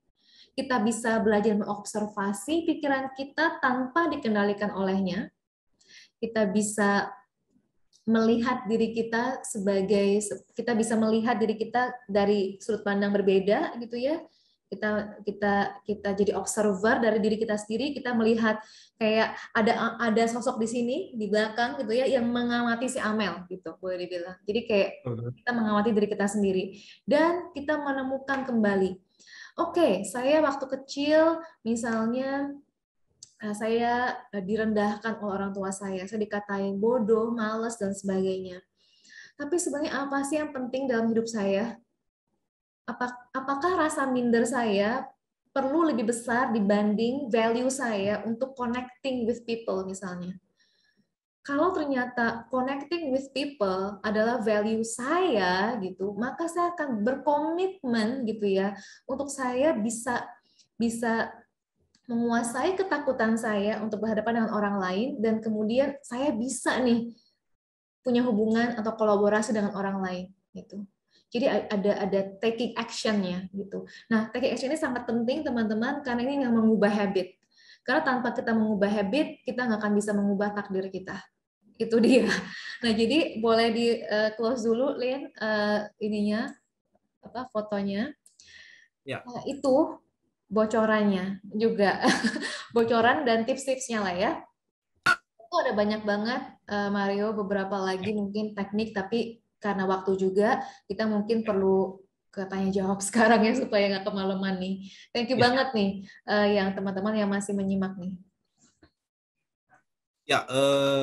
Speaker 1: Kita bisa belajar mengobservasi pikiran kita tanpa dikendalikan olehnya. Kita bisa melihat diri kita dari sudut pandang berbeda gitu ya. Kita jadi observer dari diri kita sendiri, kita melihat kayak ada sosok di sini di belakang gitu ya yang mengamati si Amel gitu boleh dibilang. Jadi kayak kita mengamati diri kita sendiri dan kita menemukan kembali. Oke, saya waktu kecil misalnya saya direndahkan oleh orang tua saya dikatain bodoh, malas dan sebagainya. Tapi sebenarnya apa sih yang penting dalam hidup saya? Apakah rasa minder saya perlu lebih besar dibanding value saya untuk connecting with people misalnya? Kalau ternyata connecting with people adalah value saya gitu, maka saya akan berkomitmen gitu ya untuk saya bisa menguasai ketakutan saya untuk berhadapan dengan orang lain dan kemudian saya bisa nih punya hubungan atau kolaborasi dengan orang lain gitu. Jadi ada taking action-nya gitu. Nah, taking action ini sangat penting teman-teman karena ini yang mengubah habit. Karena tanpa kita mengubah habit, kita nggak akan bisa mengubah takdir kita. Itu dia. Nah, jadi boleh di close dulu, Lin, fotonya.
Speaker 2: Ya.
Speaker 1: Itu bocorannya juga. Bocoran dan tips-tipsnya lah ya. Oh, ada banyak banget, Mario, beberapa lagi mungkin teknik, tapi karena waktu juga, kita mungkin perlu ke tanya jawab sekarang ya, supaya nggak kemalaman nih. Thank you
Speaker 2: Ya,
Speaker 1: banget nih, yang teman-teman yang masih menyimak nih.
Speaker 2: ya,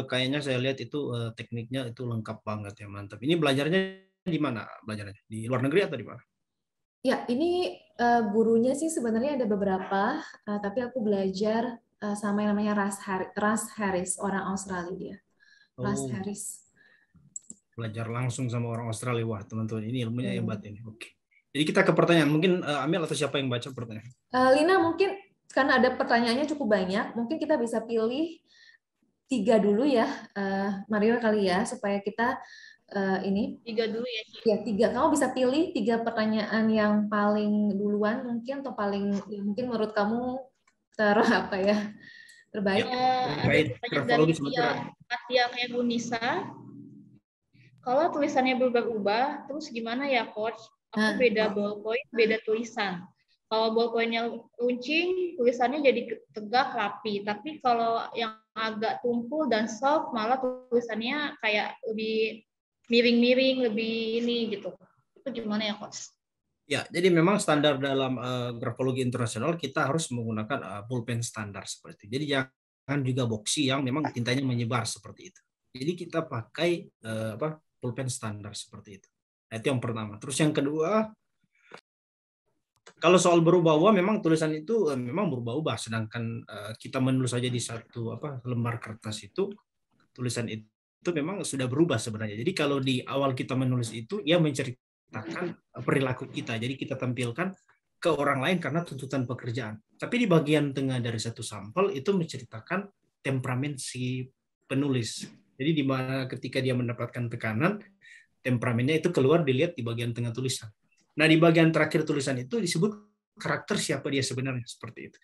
Speaker 2: kayaknya saya lihat itu tekniknya itu lengkap banget ya, mantap. Ini belajarnya di mana? Belajarnya di luar negeri atau di mana?
Speaker 1: Ya, ini gurunya sih sebenarnya ada beberapa, tapi aku belajar sama yang namanya Russ Harris, orang Australia dia. Russ
Speaker 2: Oh,
Speaker 1: Harris.
Speaker 2: belajar langsung sama orang Australia. Wah, teman-teman, ini ilmunya hebat
Speaker 1: Hmm.
Speaker 2: ini. Oke. Jadi kita ke pertanyaan. Mungkin Amel atau siapa yang baca pertanyaan?
Speaker 1: Lina, mungkin karena ada pertanyaannya cukup banyak, mungkin kita bisa pilih 3 dulu ya, Mario kali ya, supaya kita ini
Speaker 3: 3 dulu ya.
Speaker 1: ya 3. Kamu bisa pilih 3 pertanyaan yang paling duluan mungkin, atau paling yang mungkin menurut kamu apa ya,
Speaker 2: Ya,
Speaker 1: terbaik.
Speaker 3: Ada
Speaker 2: terkait
Speaker 3: pertanyaan dari
Speaker 2: grafologi sama Turan.
Speaker 3: Katia Kegunisa. Kalau tulisannya berubah-ubah, terus gimana ya, Coach? Aku
Speaker 1: Nah,
Speaker 3: beda ballpoint, beda tulisan. Kalau ballpointnya runcing, tulisannya jadi tegak, rapi. Tapi kalau yang agak tumpul dan soft, malah tulisannya kayak lebih miring-miring, lebih ini gitu. Itu gimana ya, Coach?
Speaker 2: Ya, jadi memang standar dalam grafologi internasional kita harus menggunakan pulpen standar seperti itu. Jadi jangan juga boxy yang memang tintanya menyebar seperti itu. Jadi kita pakai pulpen standar seperti itu. Nah, itu yang pertama. Terus yang kedua, kalau soal berubah-ubah memang tulisan itu memang berubah-ubah. Sedangkan kita menulis saja di satu lembar kertas itu tulisan itu memang sudah berubah sebenarnya. Jadi kalau di awal kita menulis itu ia menceritakan perilaku kita. Jadi kita tampilkan ke orang lain karena tuntutan pekerjaan. Tapi di bagian tengah dari satu sampel itu menceritakan temperamen si penulis. Jadi di mana ketika dia mendapatkan tekanan, temperamennya itu keluar dilihat di bagian tengah tulisan. Nah, di bagian terakhir tulisan itu disebut karakter siapa dia sebenarnya seperti itu.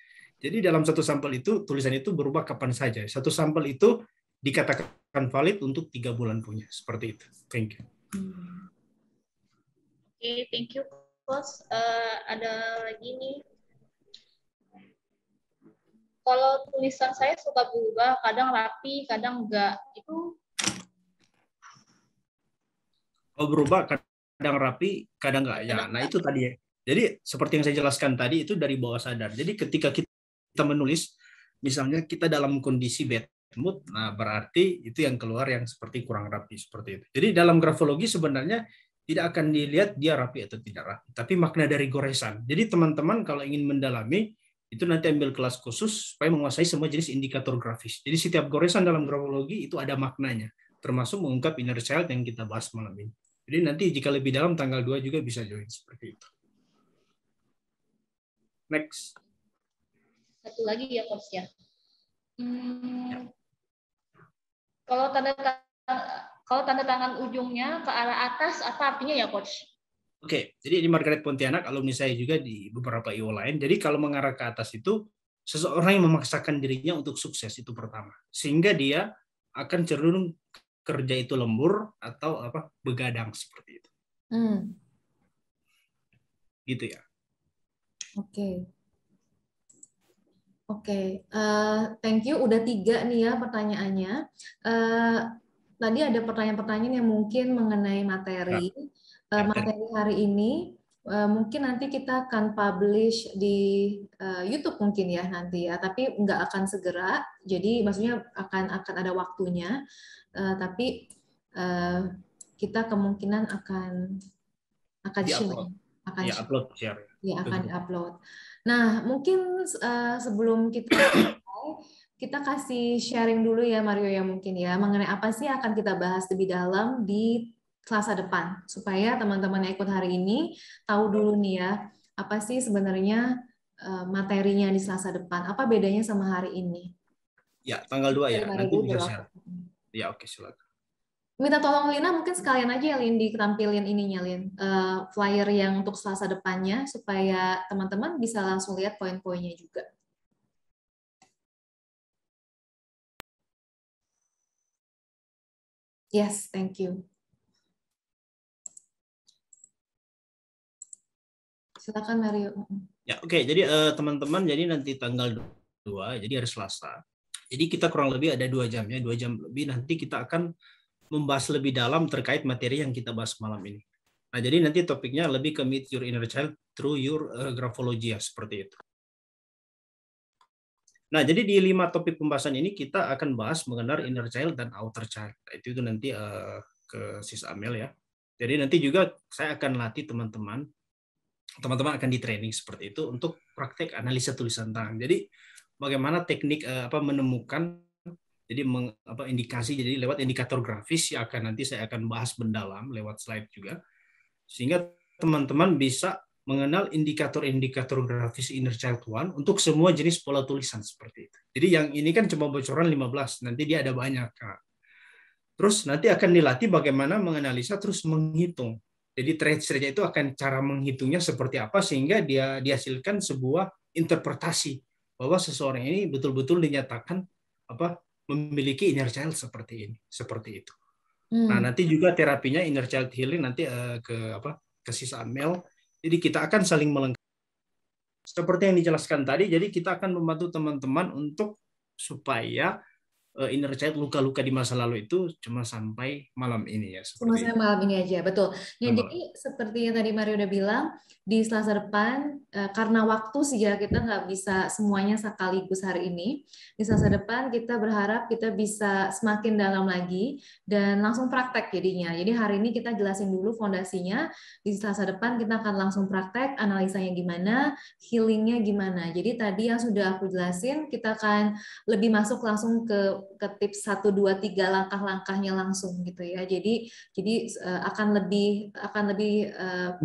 Speaker 2: Jadi dalam satu sampel itu tulisan itu berubah kapan saja. Satu sampel itu dikatakan valid untuk 3 bulan punya seperti itu. Thank you.
Speaker 3: Oke, thank you, Coach. Ada lagi nih. Kalau tulisan saya suka berubah, kadang rapi, kadang enggak. Itu
Speaker 2: Kalau berubah kadang rapi, kadang enggak. Ya, nah itu tadi ya. Jadi seperti yang saya jelaskan tadi itu dari bawah sadar. Jadi ketika kita menulis, misalnya kita dalam kondisi bad mood, nah berarti itu yang keluar yang seperti kurang rapi seperti itu. Jadi dalam grafologi sebenarnya tidak akan dilihat dia rapi atau tidak rapi, tapi makna dari goresan. Jadi teman-teman kalau ingin mendalami itu nanti ambil kelas khusus supaya menguasai semua jenis indikator grafis. Jadi setiap goresan dalam grafologi itu ada maknanya, termasuk mengungkap inner child yang kita bahas malam ini. Jadi nanti jika lebih dalam tanggal 2 juga bisa join seperti itu. Next.
Speaker 3: satu lagi ya, Coach ya. Kalau tanda tangan ujungnya ke arah atas, apa artinya ya, Coach?
Speaker 2: Oke, jadi di Margaret Pontianak, alumni saya juga di beberapa IO lain. Jadi kalau mengarah ke atas itu, seseorang yang memaksakan dirinya untuk sukses itu pertama. Sehingga dia akan cenderung kerja itu lembur atau begadang seperti itu. Gitu ya.
Speaker 1: Oke. Thank you. Udah 3 nih ya pertanyaannya. Tadi ada pertanyaan-pertanyaan yang mungkin mengenai materi. Materi hari ini mungkin nanti kita akan publish di YouTube mungkin ya nanti ya, tapi nggak akan segera. Jadi maksudnya akan ada waktunya, tapi kita kemungkinan akan share,
Speaker 2: share.
Speaker 1: Ya, akan diupload. Nah, mungkin sebelum kita kasih sharing dulu ya Mario ya mungkin ya mengenai apa sih yang akan kita bahas lebih dalam di Selasa depan supaya teman-teman yang ikut hari ini tahu dulu nih ya apa sih sebenarnya materinya di Selasa depan, apa bedanya sama hari ini.
Speaker 2: Ya, tanggal 2 ya. Nanti bisa share. Ya, oke, silakan.
Speaker 1: Minta tolong Lina mungkin sekalian aja ya Lin ditampilin ininya Lin, flyer yang untuk Selasa depannya supaya teman-teman bisa langsung lihat poin-poinnya juga. Yes, thank you. Silakan Mario.
Speaker 2: Ya, oke. Jadi teman-teman, jadi nanti tanggal 2, jadi hari Selasa. Jadi kita kurang lebih ada 2 jam ya, 2 jam lebih. Nanti kita akan membahas lebih dalam terkait materi yang kita bahas malam ini. Nah, jadi nanti topiknya lebih ke meet your inner child through your graphology ya, seperti itu. Nah, jadi di 5 topik pembahasan ini kita akan bahas mengenai inner child dan outer child. Itu nanti ke Sis Amel ya. Jadi nanti juga saya akan latih teman-teman akan di training seperti itu untuk praktek analisa tulisan tangan. Jadi bagaimana teknik menemukan jadi indikasi, jadi lewat indikator grafis yang nanti saya akan bahas mendalam lewat slide juga, sehingga teman-teman bisa mengenal indikator-indikator grafis inner child one untuk semua jenis pola tulisan seperti itu. Jadi yang ini kan cuma bocoran 15, nanti dia ada banyak. Terus nanti akan dilatih bagaimana menganalisa terus menghitung. Jadi trade-nya itu akan cara menghitungnya seperti apa sehingga dia dihasilkan sebuah interpretasi bahwa seseorang ini betul-betul dinyatakan memiliki inner child seperti ini, seperti itu. Nah, nanti juga terapinya inner child healing nanti ke Sis Amel. Jadi kita akan saling melengkapi. Seperti yang dijelaskan tadi, jadi kita akan membantu teman-teman untuk supaya inner child luka-luka di masa lalu itu cuma sampai malam ini ya.
Speaker 1: Cuma sampai malam ini aja, betul. Ya, jadi seperti yang tadi Mario udah bilang, di Selasa depan, karena waktu sih ya, kita nggak bisa semuanya sekaligus hari ini. Di Selasa depan kita berharap kita bisa semakin dalam lagi dan langsung praktek jadinya. Jadi hari ini kita jelasin dulu fondasinya. Di Selasa depan kita akan langsung praktek, analisanya gimana, healingnya gimana. Jadi tadi yang sudah aku jelasin, kita akan lebih masuk langsung ke tips 1, 2, 3 langkah-langkahnya langsung gitu ya. Jadi akan lebih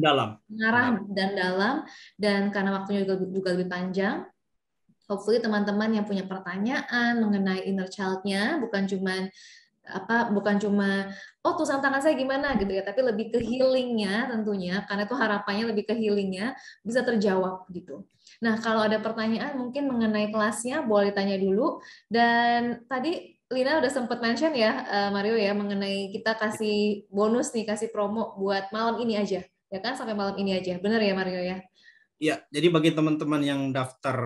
Speaker 2: dalam,
Speaker 1: mengarah dan dalam, dan karena waktunya juga lebih panjang. Hopefully teman-teman yang punya pertanyaan mengenai inner child-nya bukan cuma tulisan tangan saya gimana gitu ya, tapi lebih ke healingnya tentunya, karena itu harapannya lebih ke healingnya bisa terjawab gitu. Nah, kalau ada pertanyaan mungkin mengenai kelasnya boleh tanya dulu. Dan tadi Lina udah sempat mention ya, Mario ya, mengenai kita kasih bonus nih, kasih promo buat malam ini aja, ya kan, sampai malam ini aja. Benar ya Mario ya?
Speaker 2: Iya, jadi bagi teman-teman yang daftar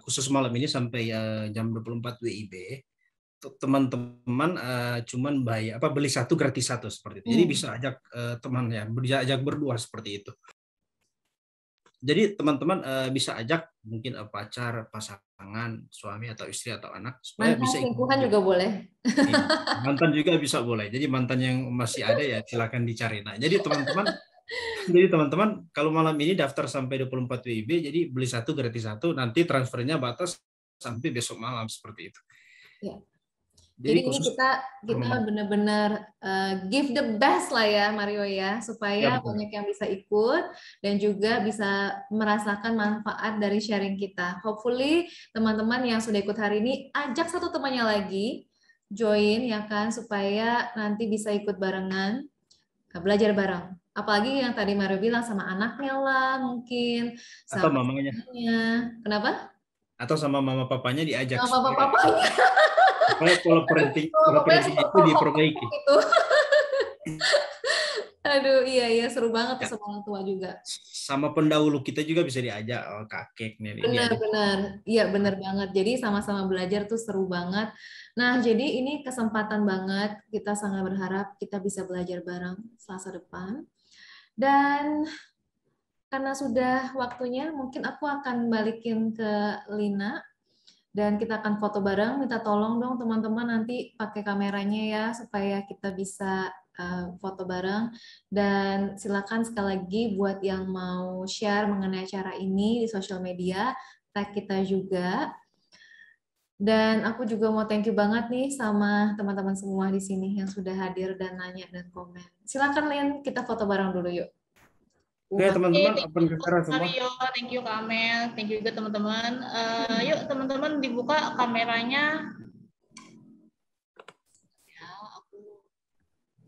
Speaker 2: khusus malam ini sampai jam 24 WIB, teman-teman cuman beli 1 gratis 1 seperti itu. Jadi bisa ajak teman ya, bisa ajak berdua seperti itu. Jadi teman-teman bisa ajak mungkin pacar, pasangan, suami atau istri atau anak supaya
Speaker 1: mantan
Speaker 2: bisa
Speaker 1: selingkuhan juga boleh.
Speaker 2: Mantan juga bisa boleh. Jadi mantan yang masih ada ya silakan dicari. Nah, jadi teman-teman kalau malam ini daftar sampai 24 WIB, jadi beli 1 gratis 1, nanti transfernya batas sampai besok malam seperti itu.
Speaker 1: Ya. Jadi ini kita benar-benar give the best lah ya Mario ya, supaya banyak yang bisa ikut dan juga bisa merasakan manfaat dari sharing kita. Hopefully teman-teman yang sudah ikut hari ini ajak satu temannya lagi join ya kan, supaya nanti bisa ikut barengan, belajar bareng. Apalagi yang tadi Mario bilang sama anaknya lah mungkin,
Speaker 2: atau mamanya.
Speaker 1: Kenapa?
Speaker 2: Atau sama mama papanya diajak.
Speaker 1: Sama papanya.
Speaker 2: Pola parenting itu diperbaiki.
Speaker 1: Aduh, iya seru banget tuh sama orang tua juga.
Speaker 2: Sama pendahulu kita juga bisa diajak, kakek, nenek.
Speaker 1: Benar. Iya, benar banget. Jadi sama-sama belajar tuh seru banget. Nah, jadi ini kesempatan banget. Kita sangat berharap kita bisa belajar bareng Selasa depan. Dan karena sudah waktunya, mungkin aku akan balikin ke Lina. Dan kita akan foto bareng, minta tolong dong teman-teman nanti pakai kameranya ya, supaya kita bisa foto bareng. Dan silakan sekali lagi buat yang mau share mengenai acara ini di sosial media, tag kita juga. Dan aku juga mau thank you banget nih sama teman-teman semua di sini yang sudah hadir dan nanya dan komen. Silakan Lin, kita foto bareng dulu yuk.
Speaker 2: Oke teman-teman, open kamera semua.
Speaker 3: Mario, thank you Kamel, thank you juga teman-teman. Yuk teman-teman dibuka kameranya.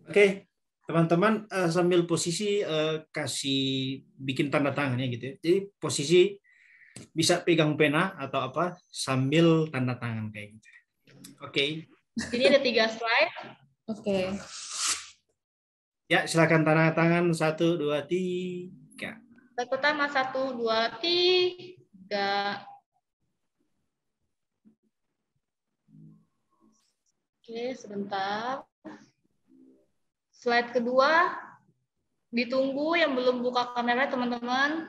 Speaker 2: Oke, teman-teman sambil posisi kasih bikin tanda tangannya gitu ya. Jadi posisi bisa pegang pena atau apa sambil tanda tangan kayak gitu. Oke.
Speaker 3: Ini ada 3 slide.
Speaker 1: Oke.
Speaker 2: Ya, silakan tanda tangan 1, 2, 3.
Speaker 3: Pertama 1, 2, 3. Oke, sebentar. Slide kedua, ditunggu yang belum buka kamera teman-teman.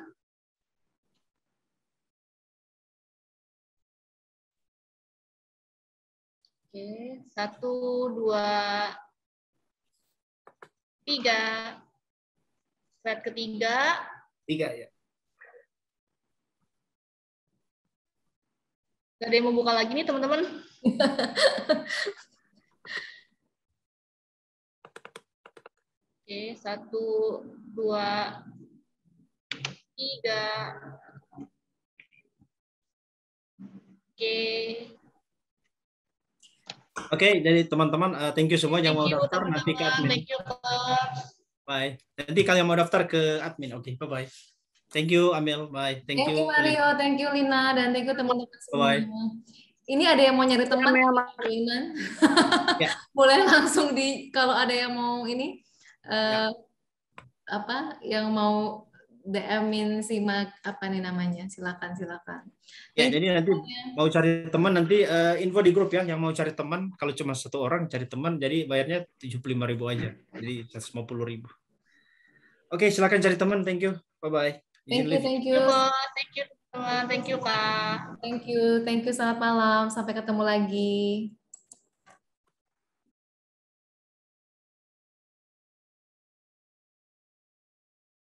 Speaker 3: Oke, 1, 2, 3. Slide ketiga.
Speaker 2: 3 ya.
Speaker 3: Gak ada yang mau buka lagi nih teman-teman. Oke, 1, 2, 3. Oke.
Speaker 2: Oke, jadi teman-teman, thank you semua yang mau
Speaker 3: Thank you
Speaker 2: daftar nanti ke
Speaker 3: teman-teman.
Speaker 2: admin.
Speaker 3: Thank you Kak.
Speaker 2: Bye. Nanti kalian mau daftar ke admin. Oke, bye-bye. Thank you, Amel. Bye. Thank
Speaker 1: Thank
Speaker 2: you,
Speaker 1: you Mario, thank you Lina, dan thank you teman-teman semua.
Speaker 2: bye-bye.
Speaker 1: Ini ada yang mau nyari teman, Lina.
Speaker 2: Ya.
Speaker 1: Boleh langsung kalau ada yang mau ini, apa, yang mau DM-in simak apa nih namanya, silakan.
Speaker 2: Ya, jadi nanti mau cari teman nanti info di grup ya, yang mau cari teman kalau cuma 1 orang cari teman jadi bayarnya 75.000 aja. Jadi 150.000. Oke, silakan cari teman. Thank you. Bye-bye.
Speaker 1: Thank you.
Speaker 3: Thank you teman. Thank you Kak.
Speaker 1: Thank you. Selamat malam. Sampai ketemu lagi.